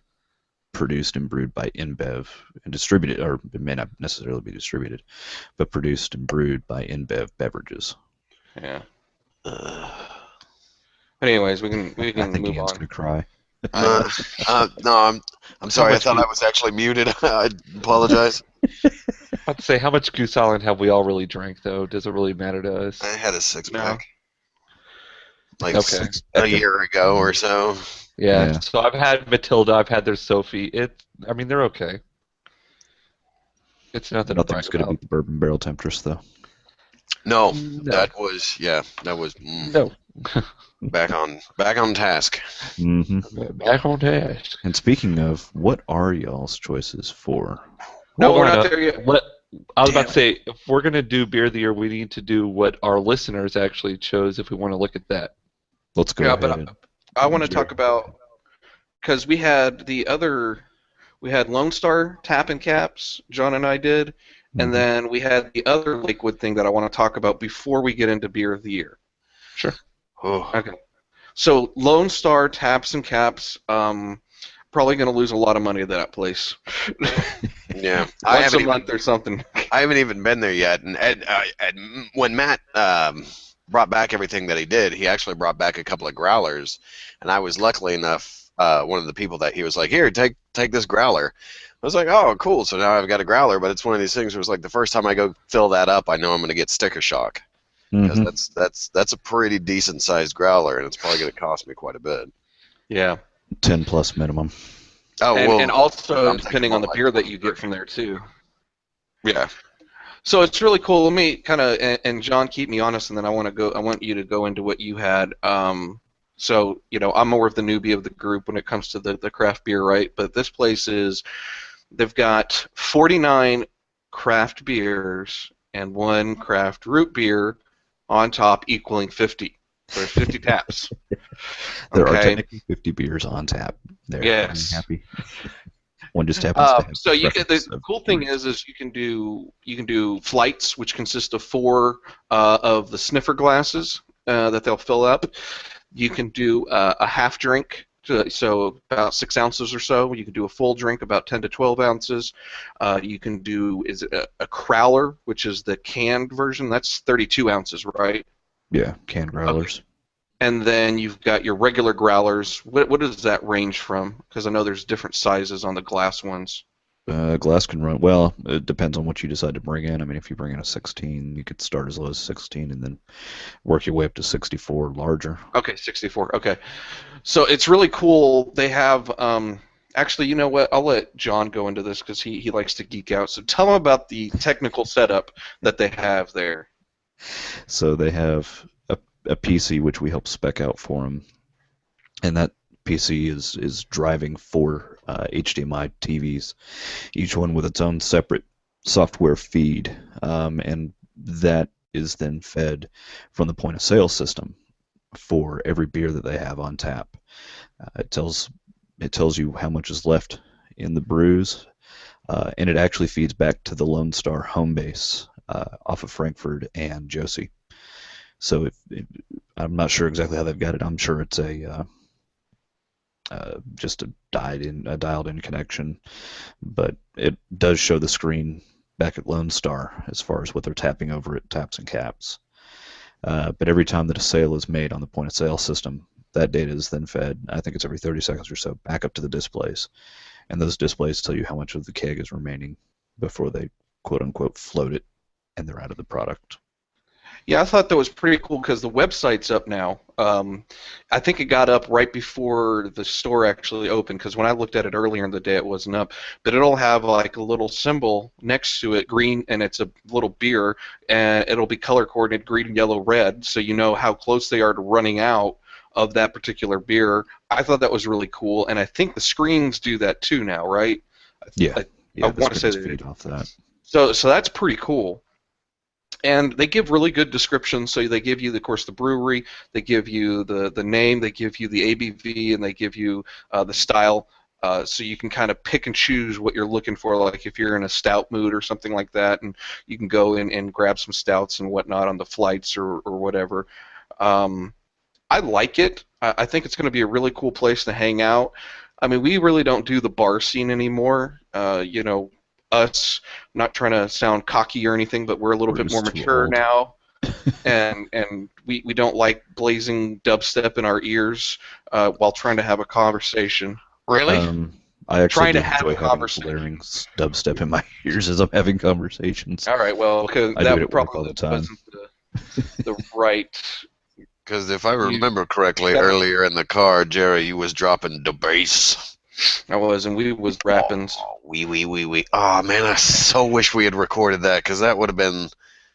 produced and brewed by InBev and distributed, or it may not necessarily be distributed, but produced and brewed by InBev beverages. Yeah. But anyways, we can I think move Ian's on. gonna cry. No, I'm sorry. I much thought do- I was actually muted. I apologize. I'd say, how much Goose Island have we all really drank, though? Does it really matter to us? I had a six-pack. Like Okay. a year ago or so. Yeah. Yeah. So I've had Matilda. I've had their Sophie. I mean, they're okay. It's nothing to brag Nothing's gonna about. beat the Bourbon Barrel Temptress though. No, No. that was No. back on task. hmm Back on task. And speaking of, what are y'all's choices for? No, Hold we're on, not there yet. I was about to say, if we're going to do Beer of the Year, we need to do what our listeners actually chose if we want to look at that. Let's go Yeah, ahead. but I want to talk about, because we had Lone Star Tap and Caps, John and I did, and Mhm. then we had the other Lakewood thing that I want to talk about before we get into Beer of the Year. Sure. Oh, Okay. So Lone Star Taps and Caps, probably going to lose a lot of money to that place. yeah. I Once a haven't month or something. even been there yet. And when Matt brought back everything that he did, he actually brought back a couple of growlers, and I was luckily enough one of the people that he was like, "Here, take this growler." I was like, "Oh, cool!" So now I've got a growler, but it's one of these things where it's like the first time I go fill that up, I know I'm going to get sticker shock because Mhm. that's a pretty decent sized growler, and it's probably going to cost me quite a bit. Yeah. 10 plus minimum. Oh, And, well, and also I'm depending thinking on the more beer like that you get from there too. yeah. So it's really cool. Let me kind of and John, keep me honest, and then I want you to go into what you had. So I'm more of the newbie of the group when it comes to the craft beer, right? But this place they've got 49 craft beers and one craft root beer on top, equaling 50. So there's 50 taps. There are Okay. technically 50 beers on tap. There. Yes. I'm happy. One just happens to have So you get the preference of cool thing beers. is you can do flights, which consist of 4 of the sniffer glasses that they'll fill up. You can do a half drink, so about 6 ounces or so. You can do a full drink, about 10 to 12 ounces. You can do a crowler, which is the canned version. That's 32 ounces, right? Yeah, canned growlers. And then you've got your regular growlers. What does that range from? Because I know there's different sizes on the glass ones. Glass can run, well, it depends on what you decide to bring in. I mean, if you bring in a 16, you could start as low as 16 and then work your way up to 64 larger. Okay, 64. Okay. So it's really cool. They have, actually, you know what? I'll let John go into this because he likes to geek out. So tell him about the technical setup that they have there. So they have a PC which we help spec out for them, and that PC is driving 4 HDMI TVs, each one with its own separate software feed, and that is then fed from the point of sale system for every beer that they have on tap. It tells you how much is left in the brews, and it actually feeds back to the Lone Star home base off of Frankfurt and Josie. So I'm not sure exactly how they've got it. I'm sure it's just a dialed-in connection, but it does show the screen back at Lone Star as far as what they're tapping over at Taps and Caps. But every time that a sale is made on the point of sale system, that data is then fed, I think it's every 30 seconds or so, back up to the displays. And those displays tell you how much of the keg is remaining before they quote-unquote float it and they're out of the product. Yeah, I thought that was pretty cool because the website's up now. I think it got up right before the store actually opened, because when I looked at it earlier in the day, it wasn't up. But it'll have like a little symbol next to it, green, and it's a little beer, and it'll be color coordinated green, yellow, red, so you know how close they are to running out of that particular beer. I thought that was really cool, and I think the screens do that too now, right? Yeah, I want to say they feed off that. So that's pretty cool. And they give really good descriptions. So they give you, of course, the brewery, they give you the name, they give you the ABV, and they give you the style. So you can kind of pick and choose what you're looking for, like if you're in a stout mood or something like that, and you can go in and grab some stouts and whatnot on the flights or whatever. I like it. I think it's going to be a really cool place to hang out. I mean, we really don't do the bar scene anymore. You know, us, I'm not trying to sound cocky or anything, but we're a little bit more mature now, and we don't like blazing dubstep in our ears while trying to have a conversation. Really? I actually trying to do have enjoy a conversation. having dubstep in my ears as I'm having conversations. All right, well, because I that do it at work all probably the time. wasn't the right. Because if I remember correctly, earlier in the car, Jerry, you was dropping the bass. I was, and we was rapping. Oh, we. Oh, man, I so wish we had recorded that, because that would have been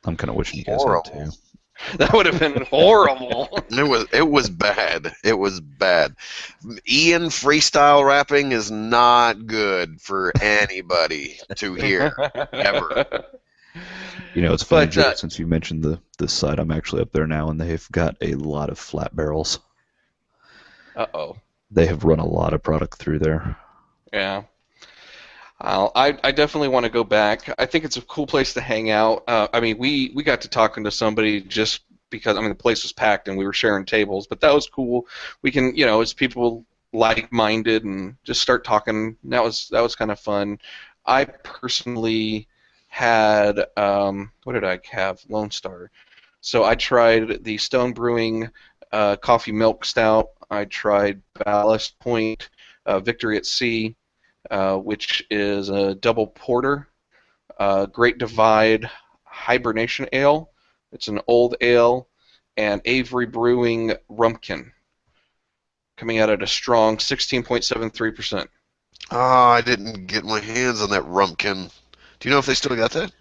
I'm kind of wishing you guys horrible. had too. That would have been horrible. It was bad. It was bad. Ian freestyle rapping is not good for anybody to hear, ever. You know, it's funny, Jake, since you mentioned this site, I'm actually up there now, and they've got a lot of flat barrels. Uh-oh. They have run a lot of product through there. Yeah. I definitely want to go back. I think it's a cool place to hang out. I mean, we got to talking to somebody just because, I mean, the place was packed and we were sharing tables, but that was cool. We can, you know, as people like-minded and just start talking. That was kind of fun. I personally had, what did I have? Lone Star. So I tried the Stone Brewing Coffee Milk Stout. I tried Ballast Point Victory at Sea, which is a double porter. Great Divide Hibernation Ale. It's an old ale. And Avery Brewing Rumpkin, coming out at a strong 16.73%. Oh, I didn't get my hands on that Rumpkin. Do you know if they still got that?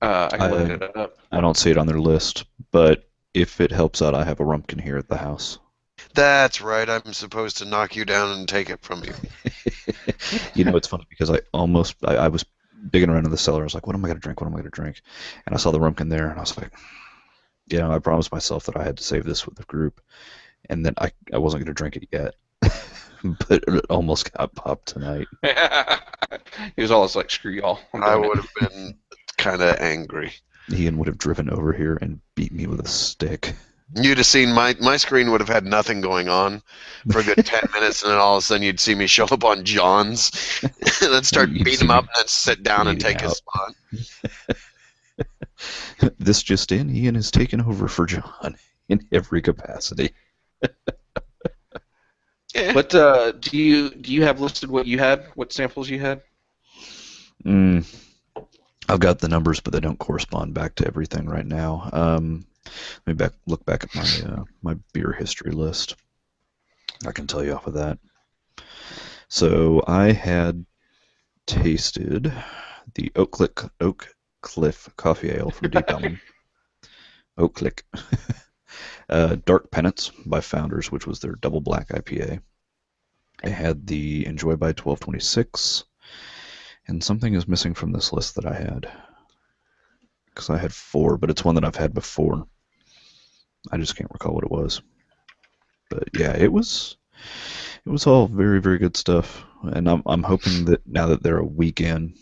I can look it up. I don't see it on their list, but if it helps out, I have a Rumpkin here at the house. That's right. I'm supposed to knock you down and take it from you. You know, it's funny because I was digging around in the cellar. I was like, what am I going to drink? What am I going to drink? And I saw the Rumpkin there, and I was like, you know, I promised myself that I had to save this with the group, and then I wasn't going to drink it yet. But it almost got popped tonight. He was always like, screw y'all. I would have been kind of angry. Ian would have driven over here and beat me with a stick. You'd have seen my screen would have had nothing going on for a good 10 minutes, and then all of a sudden you'd see me show up on John's. Let's start beating him up and then sit down and take his spot. This just in, Ian has taken over for John in every capacity. Yeah. But do you have listed what you had? What samples you had? I've got the numbers, but they don't correspond back to everything right now. Let me look back at my beer history list. I can tell you off of that. So I had tasted the Oak Cliff Coffee Ale from Deep Ellum. Oak Cliff. Dark Penance by Founders, which was their double black IPA. I had the Enjoy by 1226, and something is missing from this list that I had. Because I had 4, but it's one that I've had before. I just can't recall what it was. But yeah, it was all very, very good stuff. And I'm hoping that now that they're a week in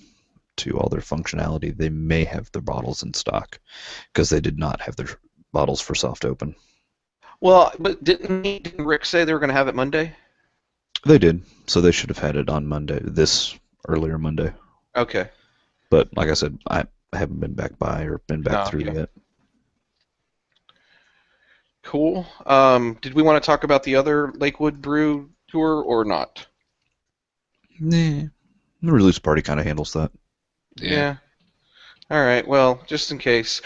to all their functionality, they may have their bottles in stock, because they did not have their bottles for soft open. Well, but didn't Rick say they were going to have it Monday? They did, so they should have had it on Monday, this earlier Monday. Okay. But like I said, I haven't been back by or been back through yet. Cool. Did we want to talk about the other Lakewood Brew tour or not? Nah, the release party kind of handles that. Yeah. All right. Well, just in case.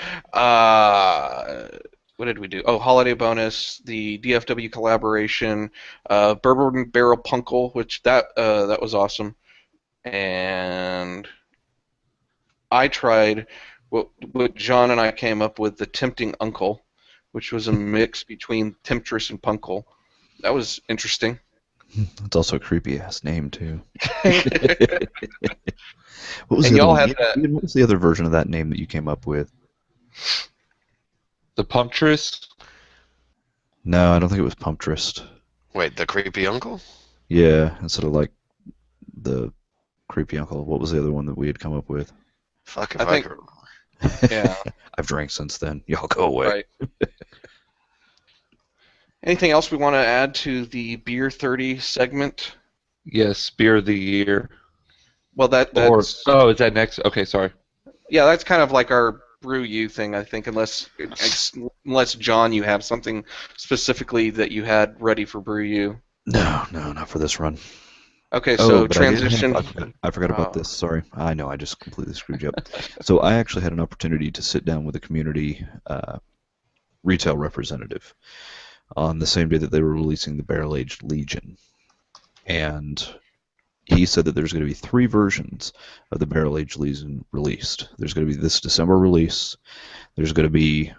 What did we do? Oh, holiday bonus, the DFW collaboration, Bourbon Barrel Punkle, which that was awesome, and I tried what John and I came up with, the Tempting Uncle, which was a mix between Temptress and Punkle. That was interesting. It's also a creepy ass name too. What was the other version of that name that you came up with? The Pumptress? No, I don't think it was Pumptress. Wait, the creepy uncle? Yeah, instead of like the creepy uncle. What was the other one that we had come up with? Fuck if I can remember. Yeah. I've drank since then. Y'all go away. Right. Anything else we want to add to the Beer 30 segment? Yes, Beer of the Year. Well, that's... is that next? Okay, sorry. Yeah, that's kind of like our Brew U thing, I think, unless John, you have something specifically that you had ready for Brew U. No, not for this run. Okay, so transition. I forgot about this. Sorry, I know I just completely screwed you up. So I actually had an opportunity to sit down with a community retail representative on the same day that they were releasing the Barrel Aged Legion, and he said that there's going to be 3 versions of the Barrel Aged Legion released. There's going to be this December release. There's going to be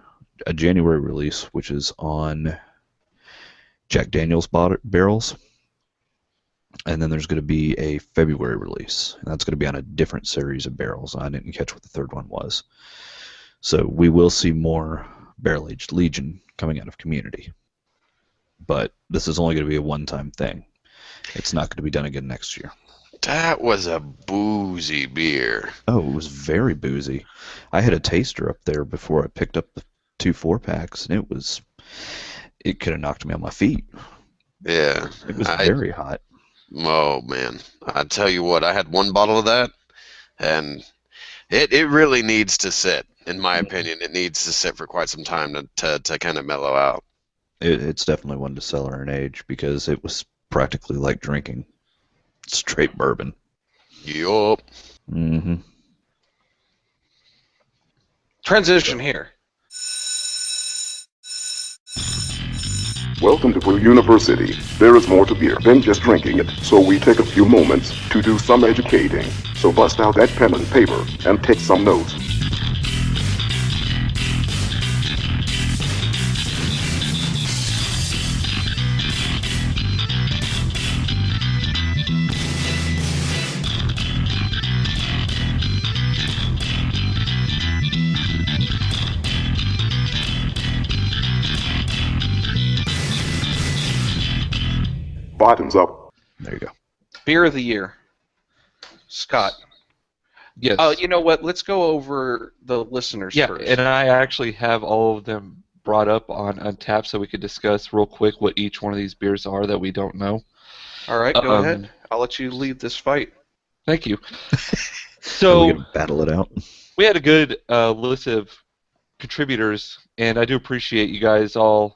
a January release, which is on Jack Daniel's barrels. And then there's going to be a February release. And that's going to be on a different series of barrels. I didn't catch what the third one was. So we will see more Barrel Aged Legion coming out of community. But this is only going to be a one-time thing. It's not going to be done again next year. That was a boozy beer. Oh, it was very boozy. I had a taster up there before I picked up the 2 4-packs, and it could have knocked me on my feet. Yeah. It was very hot. Oh, man. I tell you what, I had 1 bottle of that, and it really needs to sit, in my opinion. It needs to sit for quite some time to kind of mellow out. It's definitely one to cellar and age, because it was practically like drinking straight bourbon. Yup. Mm-hmm. Transition here. Welcome to Brew University. There is more to beer than just drinking it, so we take a few moments to do some educating. So bust out that pen and paper and take some notes. Bottoms up. There you go. Beer of the year. Scott. Yes. You know what? Let's go over the listeners first. Yeah, and I actually have all of them brought up on Untapped so we could discuss real quick what each one of these beers are that we don't know. All right, go ahead. I'll let you lead this fight. Thank you. So we can battle it out. We had a good list of contributors, and I do appreciate you guys all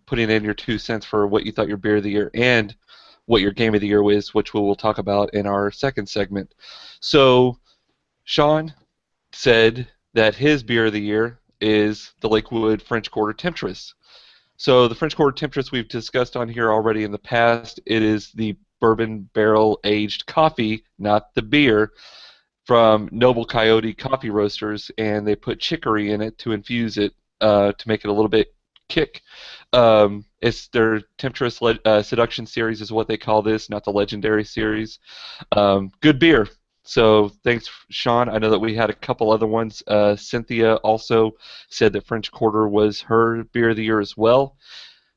putting in your 2 cents for what you thought your beer of the year and what your game of the year was, which we will talk about in our second segment. So Sean said that his beer of the year is the Lakewood French Quarter Temptress. So the French Quarter Temptress we've discussed on here already in the past. It is the bourbon barrel aged coffee, not the beer, from Noble Coyote Coffee Roasters, and they put chicory in it to infuse it to make it a little bit kick. It's their Temptress Seduction series is what they call this, not the Legendary series. Good beer. So thanks, Sean. I know that we had a couple other ones. Cynthia also said that French Quarter was her beer of the year as well.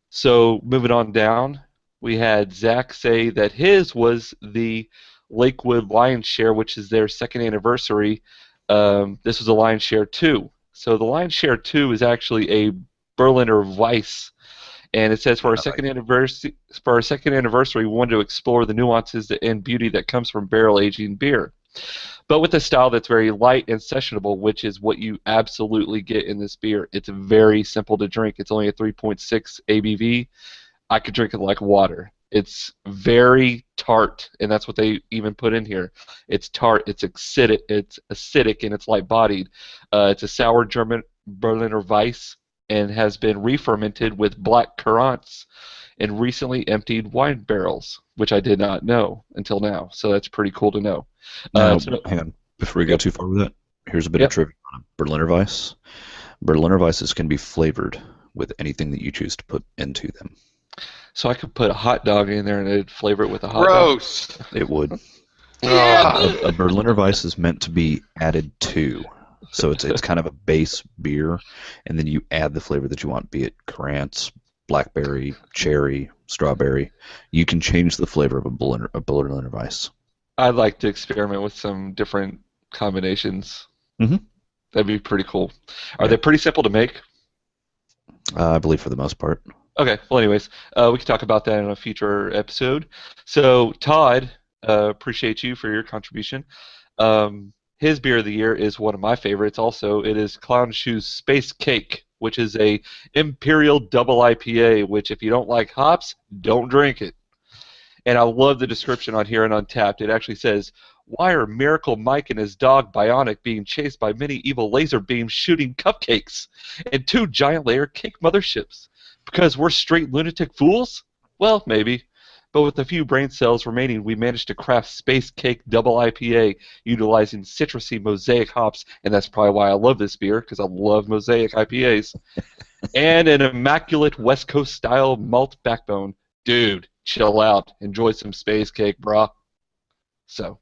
So moving on down, we had Zach say that his was the Lakewood Lion's Share, which is their second anniversary. This was a Lion's Share 2. So the Lion's Share 2 is actually a Berliner Weiss. And it says for our second anniversary, we wanted to explore the nuances and beauty that comes from barrel aging beer, but with a style that's very light and sessionable, which is what you absolutely get in this beer. It's very simple to drink. It's only a 3.6 ABV. I could drink it like water. It's very tart, and that's what they even put in here. It's tart. It's acidic, and it's light-bodied. It's a sour German Berliner Weiss, and has been re-fermented with black currants and recently emptied wine barrels, which I did not know until now. So that's pretty cool to know. Now, hang on. Before we go too far with that, here's a bit of trivia on Berliner Weiss. Berliner Weisses can be flavored with anything that you choose to put into them. So I could put a hot dog in there and it'd flavor it with a hot dog? Gross. It would. Yeah. A Berliner Weiss is meant to be added to. So it's kind of a base beer, and then you add the flavor that you want, be it currants, blackberry, cherry, strawberry. You can change the flavor of a Berliner Weiss. I'd like to experiment with some different combinations. Mm-hmm. That'd be pretty cool. Are they pretty simple to make? I believe for the most part. Okay, well anyways, we can talk about that in a future episode. So Todd, appreciate you for your contribution. His beer of the year is one of my favorites also. It is Clown Shoe's Space Cake, which is a Imperial Double IPA, which if you don't like hops, don't drink it. And I love the description on here in Untapped. It actually says, why are Miracle Mike and his dog Bionic being chased by many evil laser beams shooting cupcakes and 2 giant layer cake motherships? Because we're straight lunatic fools? Well, maybe. But with a few brain cells remaining, we managed to craft Space Cake Double IPA utilizing citrusy Mosaic hops, and that's probably why I love this beer, because I love Mosaic IPAs. And an immaculate West Coast style malt backbone. Dude, chill out. Enjoy some Space Cake, brah. So,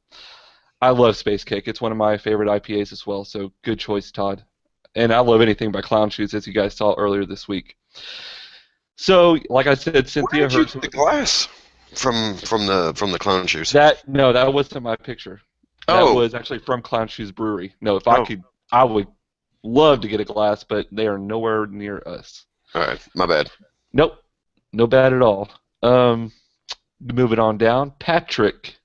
I love Space Cake. It's one of my favorite IPAs as well, so good choice, Todd. And I love anything by Clown Shoes, as you guys saw earlier this week. So, like I said, Cynthia... Where did you get the glass? From the Clown Shoes. That wasn't my picture. That was actually from Clown Shoes Brewery. No, if I could, I would love to get a glass, but they are nowhere near us. All right, my bad. Nope, no bad at all. Moving on down, Patrick.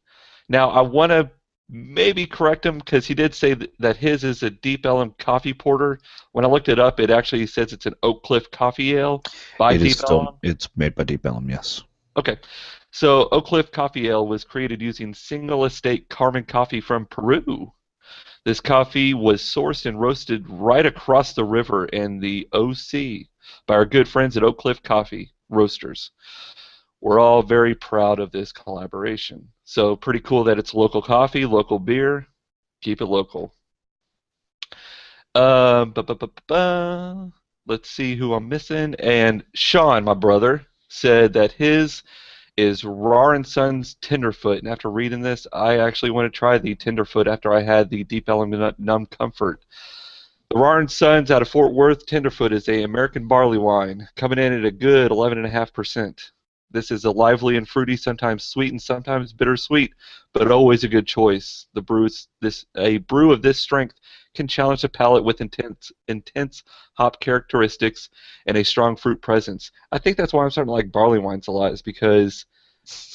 Now I want to maybe correct him because he did say that his is a Deep Ellum Coffee Porter. When I looked it up, it actually says it's an Oak Cliff Coffee Ale by Deep Ellum. It's made by Deep Ellum, yes. Okay. So Oak Cliff Coffee Ale was created using single estate Carmen coffee from Peru. This coffee was sourced and roasted right across the river in the OC by our good friends at Oak Cliff Coffee Roasters. We're all very proud of this collaboration. So pretty cool that it's local coffee, local beer. Keep it local. Let's see who I'm missing. And Sean, my brother, said that his is Rar & Sons Tenderfoot. And after reading this, I actually want to try the Tenderfoot after I had the Deep Ellum Numb Comfort. The Rar & Sons out of Fort Worth Tenderfoot is a American barley wine, coming in at a good 11.5%. This is a lively and fruity, sometimes sweet and sometimes bittersweet, but always a good choice. A brew of this strength can challenge the palate with intense hop characteristics and a strong fruit presence. I think that's why I'm starting to like barley wines a lot, is because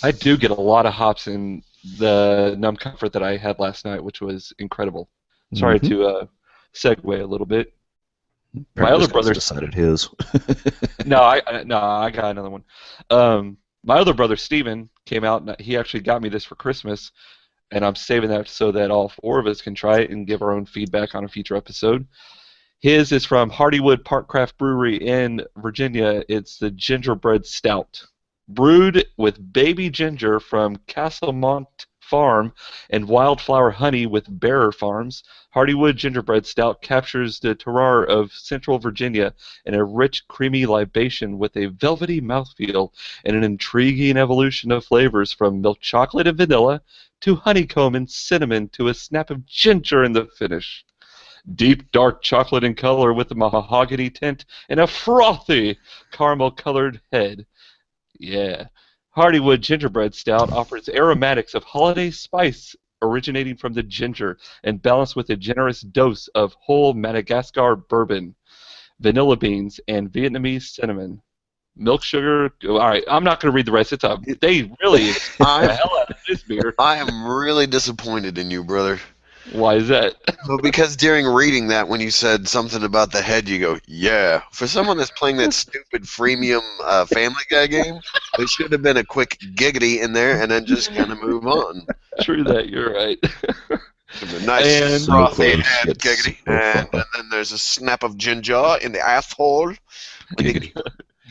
I do get a lot of hops in the Numb Comfort that I had last night, which was incredible. Sorry to segue a little bit. My other brother decided his. No, I got another one. My other brother Steven came out and he actually got me this for Christmas, and I'm saving that so that all 4 of us can try it and give our own feedback on a future episode. His is from Hardywood Parkcraft Brewery in Virginia. It's the Gingerbread Stout, brewed with baby ginger from Castlemont Farm and Wildflower Honey with Bearer Farms, Hardywood Gingerbread Stout captures the terroir of Central Virginia in a rich, creamy libation with a velvety mouthfeel and an intriguing evolution of flavors from milk chocolate and vanilla to honeycomb and cinnamon to a snap of ginger in the finish. Deep dark chocolate in color with a mahogany tint and a frothy caramel-colored head. Yeah. Hardywood Gingerbread Stout offers aromatics of holiday spice originating from the ginger and balanced with a generous dose of whole Madagascar bourbon, vanilla beans, and Vietnamese cinnamon. Milk sugar. All right, I'm not going to read the rest. They really the hell out of this beer. I am really disappointed in you, brother. Why is that? Well, because during reading that, when you said something about the head, you go, yeah. For someone that's playing that stupid freemium Family Guy game, there should have been a quick giggity in there and then just kind of move on. True that, you're right. A nice frothy head giggity, and then there's a snap of ginger in the asshole. Giggity.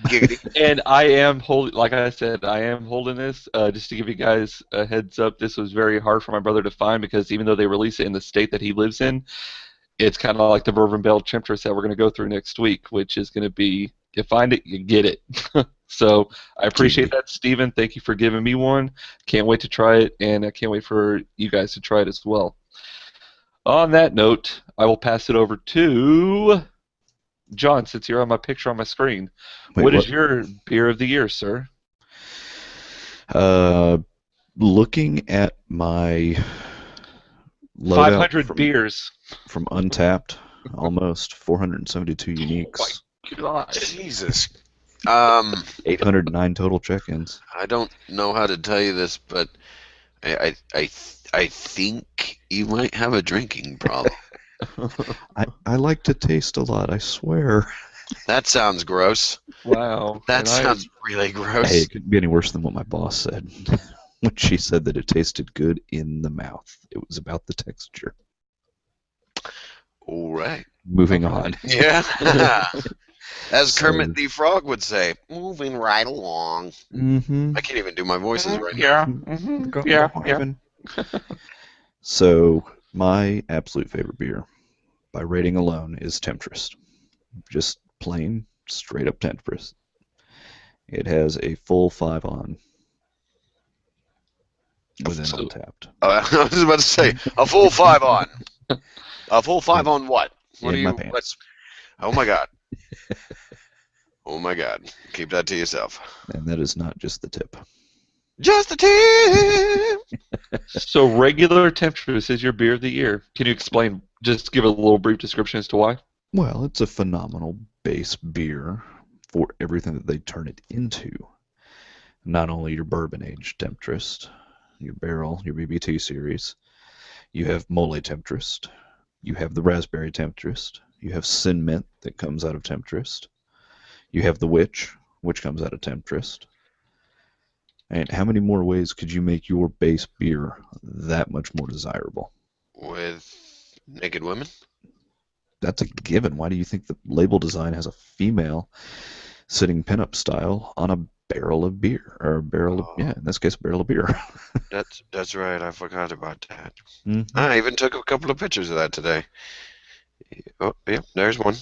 Giggity. And I am holding, like I said, I am holding this just to give you guys a heads up. This was very hard for my brother to find because even though they release it in the state that he lives in, it's kind of like the Bourbon Bell Temptress that we're going to go through next week, which is going to be, you find it, you get it. So I appreciate that, Steven. Thank you for giving me one. Can't wait to try it, and I can't wait for you guys to try it as well. On that note, I will pass it over to John, since you're on my picture on my screen. What is your beer of the year, sir? Looking at my 500 beers from Untapped, almost 472 uniques. Oh my God. Jesus. 809 total check-ins. I don't know how to tell you this, but I think you might have a drinking problem. I like to taste a lot, I swear. That sounds gross. Wow. That sounds really gross. Hey, it couldn't be any worse than what my boss said when she said that it tasted good in the mouth. It was about the texture. All right. Moving on. Yeah. As Kermit the Frog would say, moving right along. Mm-hmm. I can't even do my voices right now. Mm-hmm. So, my absolute favorite beer, by rating alone, is Temptress. Just plain, straight up Temptress. It has a full 5 on within Untapped. I was about to say, a full 5 on. A full 5 on what? What in are my you? pants. Oh my God. Oh my God. Keep that to yourself. And that is not just the tip. Just a tip. So regular Temptress is your beer of the year. Can you explain, just give a little brief description as to why? Well, it's a phenomenal base beer for everything that they turn it into. Not only your bourbon-aged Temptress, your barrel, your BBT series. You have Mole Temptress. You have the Raspberry Temptress. You have Sin Mint that comes out of Temptress. You have the Witch, which comes out of Temptress. And how many more ways could you make your base beer that much more desirable? With naked women? That's a given. Why do you think the label design has a female sitting pinup style on a barrel of beer? Or a barrel of, in this case, a barrel of beer. That's right. I forgot about that. Mm-hmm. I even took a couple of pictures of that today. Oh, yeah, there's one.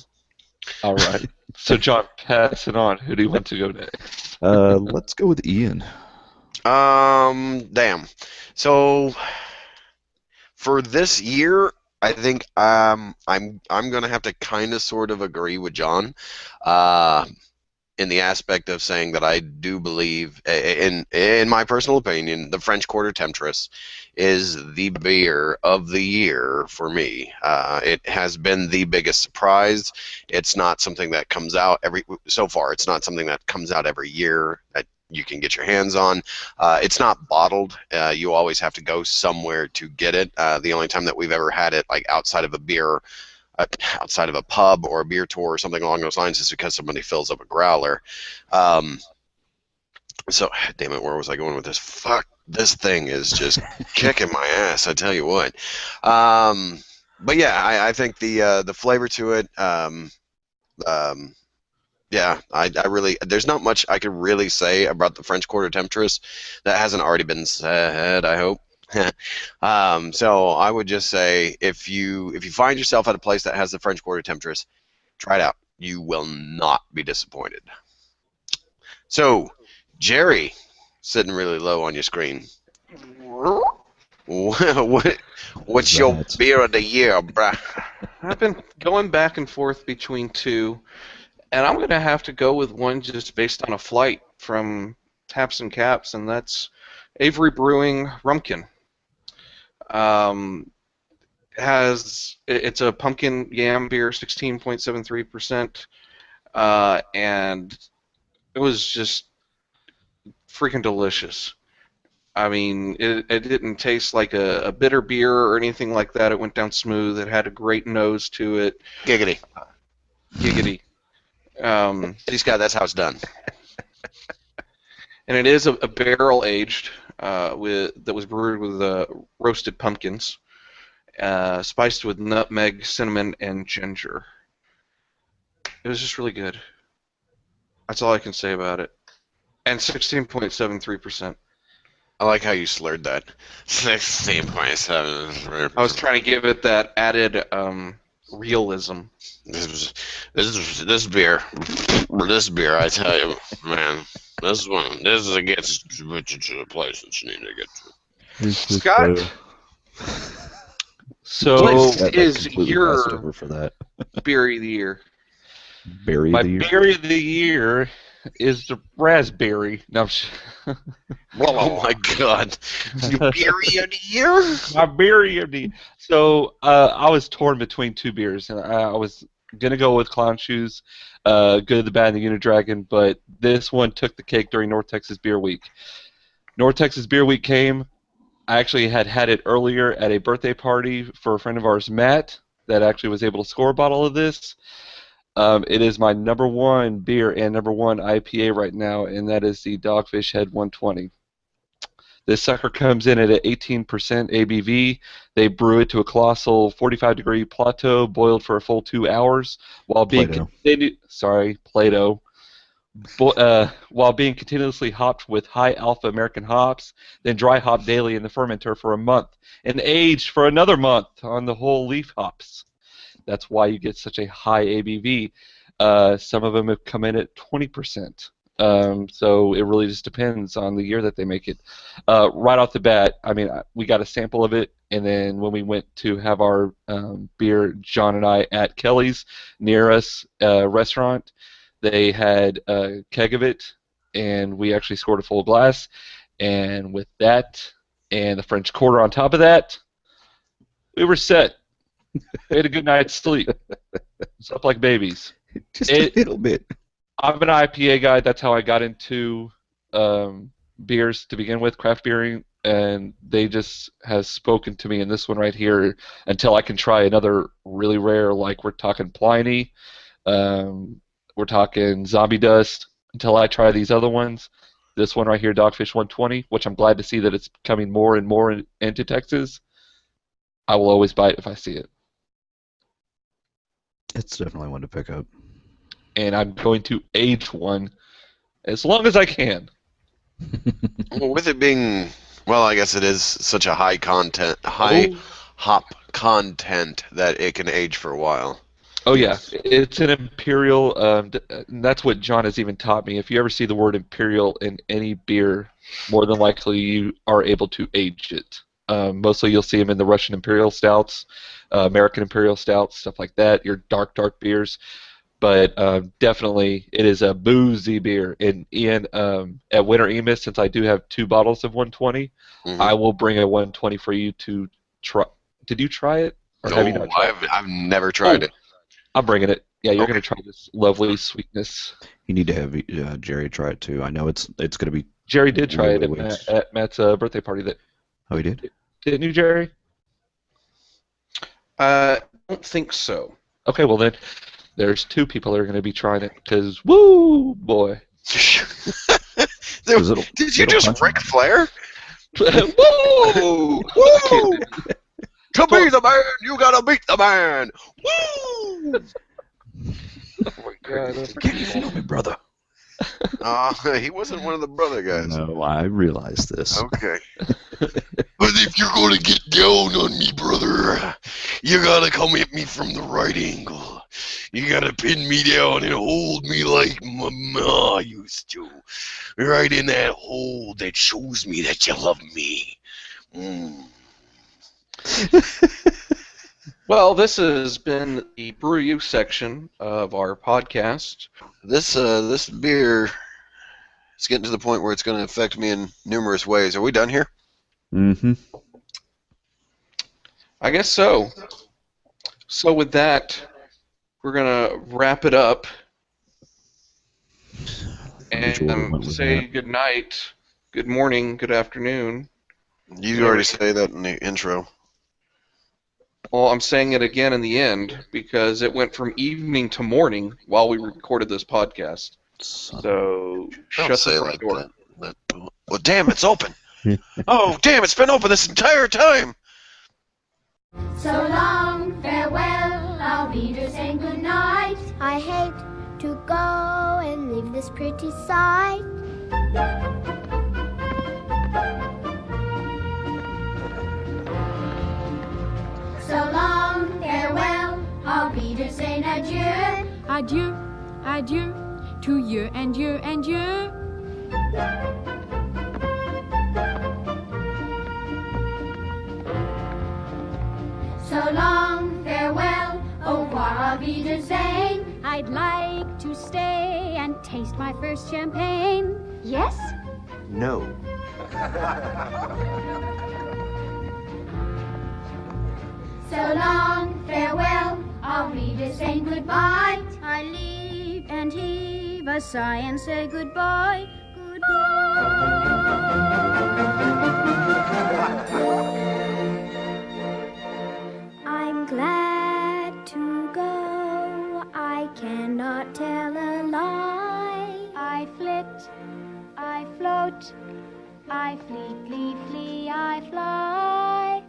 All right. So, John, pass it on. Who do you want to go next? Let's go with Ian. Damn. So, for this year, I think I'm gonna have to kind of sort of agree with John, in the aspect of saying that I do believe, in my personal opinion, the French Quarter Temptress is the beer of the year for me. It has been the biggest surprise. It's not something that comes out so far. It's not something that comes out every year that you can get your hands on. It's not bottled. You always have to go somewhere to get it. The only time that we've ever had it, like outside of a beer, outside of a pub or a beer tour or something along those lines, is because somebody fills up a growler. So, damn it, where was I going with this? Fuck, this thing is just kicking my ass, I tell you what. But yeah, I think the flavor to it, yeah, I really, there's not much I could really say about the French Quarter Temptress that hasn't already been said, I hope. So I would just say if you find yourself at a place that has the French Quarter temptress, try it out. You will not be disappointed. So, Jerry, sitting really low on your screen. What's your beer of the year, bruh? I've been going back and forth between two, and I'm going to have to go with one just based on a flight from Taps and Caps, and that's Avery Brewing Rumpkin. It's a pumpkin yam beer, 16.73%, and it was just freaking delicious. I mean, it didn't taste like a bitter beer or anything like that. It went down smooth. It had a great nose to it. Giggity. Giggity. These guys, that's how it's done. And it is a barrel aged that was brewed with roasted pumpkins, spiced with nutmeg, cinnamon, and ginger. It was just really good. That's all I can say about it. And 16.73%. I like how you slurred that. 16.7. I was trying to give it that added realism. This beer, I tell you, man, this is gets to the place that you need to get to. Scott, So what is your over for that. beer of the year? Berry my of the year? berry of the year is the raspberry. No, Oh my God, you berry of the year? my berry of the. So I was torn between two beers, and I was gonna go with Clown Shoes, Good, the Bad, and the Unidragon, but this one took the cake during North Texas Beer Week. North Texas Beer Week came. I actually had it earlier at a birthday party for a friend of ours, Matt, that actually was able to score a bottle of this. It is my number one beer and number one IPA right now, and that is the Dogfish Head 120. This sucker comes in at an 18% ABV. They brew it to a colossal 45-degree plateau, boiled for a full 2 hours, while being Play-Doh. While being continuously hopped with high alpha American hops, then dry hopped daily in the fermenter for a month, and aged for another month on the whole leaf hops. That's why you get such a high ABV. Some of them have come in at 20%. So it really just depends on the year that they make it. Right off the bat, I mean, we got a sample of it, and then when we went to have our beer, John and I, at Kelly's near us restaurant, they had a keg of it, and we actually scored a full glass. And with that and the French Quarter on top of that, we were set. We had a good night's sleep. Slept like babies. Just a little bit. I'm an IPA guy. That's how I got into beers to begin with, craft beering, and they just has spoken to me in this one right here until I can try another really rare, like we're talking Pliny, we're talking Zombie Dust, until I try these other ones. This one right here, Dogfish 120, which I'm glad to see that it's coming more and more into Texas. I will always buy it if I see it. It's definitely one to pick up. And I'm going to age one as long as I can. Well, with it being, well, I guess it is such a high hop content that it can age for a while. Oh yeah, it's an imperial. And that's what John has even taught me. If you ever see the word imperial in any beer, more than likely you are able to age it. Mostly you'll see them in the Russian imperial stouts, American imperial stouts, stuff like that. Your dark beers. But definitely, it is a boozy beer. And Ian, at Winter Emus, since I do have 2 bottles of 120, I will bring a 120 for you to try. Did you try it? Or have you not tried it? I've never tried it. I'm bringing it. Yeah, you're going to try this lovely sweetness. You need to have Jerry try it too. I know it's going to be. Jerry did try it at Matt's birthday party. Oh, he did? Didn't you, Jerry? I don't think so. Okay, well then. There's 2 people that are going to be trying it because, woo, boy. Did you just Ric Flair? Woo! Woo! To be the man, you gotta beat the man. Woo! Oh my God, get it on me, brother. He wasn't one of the brother guys. No, I realize this. Okay. But if you're gonna get down on me, brother, you gotta come at me from the right angle. You gotta pin me down and hold me like my ma used to. Right in that hole that shows me that you love me. Well, this has been the Brew U section of our podcast. This beer is getting to the point where it's going to affect me in numerous ways. Are we done here? Mm-hmm. I guess so. So with that, we're going to wrap it up and say good night, good morning, good afternoon. You already say that in the intro. Well, I'm saying it again in the end because it went from evening to morning while we recorded this podcast. So shut the front door. Well, damn, it's open. Oh, damn, it's been open this entire time. So long, farewell, I'll be there saying good night. I hate to go and leave this pretty sight. So long, farewell, I'll be there saying adieu. Adieu, adieu, to you and you and you. So long, farewell, au revoir, I'll be there saying I'd like to stay and taste my first champagne. yes. No. So long, farewell, I'll be there saying goodbye. I leave and heave a sigh and say goodbye, I'm glad to go, I cannot tell a lie. I flit, I float, I fleetly flee, I fly.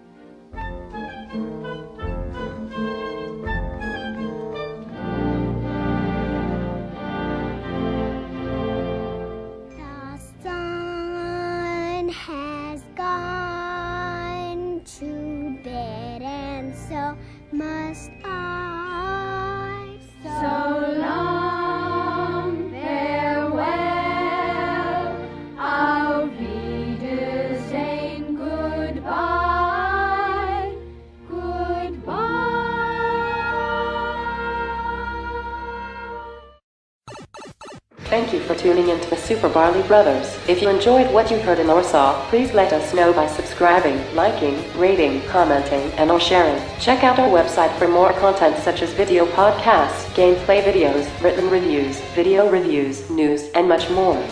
The sun has gone to bed, and so must I. So long, farewell, I'll be there saying goodbye, Thank you for tuning in to the Super Barley Brothers. If you enjoyed what you heard in or saw, please let us know by subscribing, liking, rating, commenting, and or sharing. Check out our website for more content such as video podcasts, gameplay videos, written reviews, video reviews, news, and much more.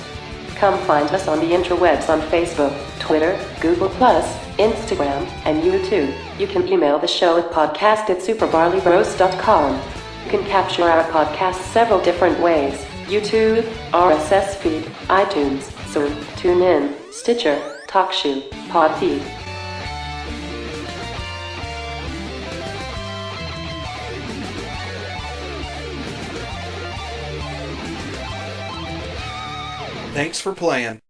Come find us on the interwebs on Facebook, Twitter, Google+, Instagram, and YouTube. You can email the show at podcast@superbarleybros.com. You can capture our podcast several different ways: YouTube, RSS feed, iTunes, Zoom, TuneIn, Stitcher, TalkShoe, Podfeed. Thanks for playing.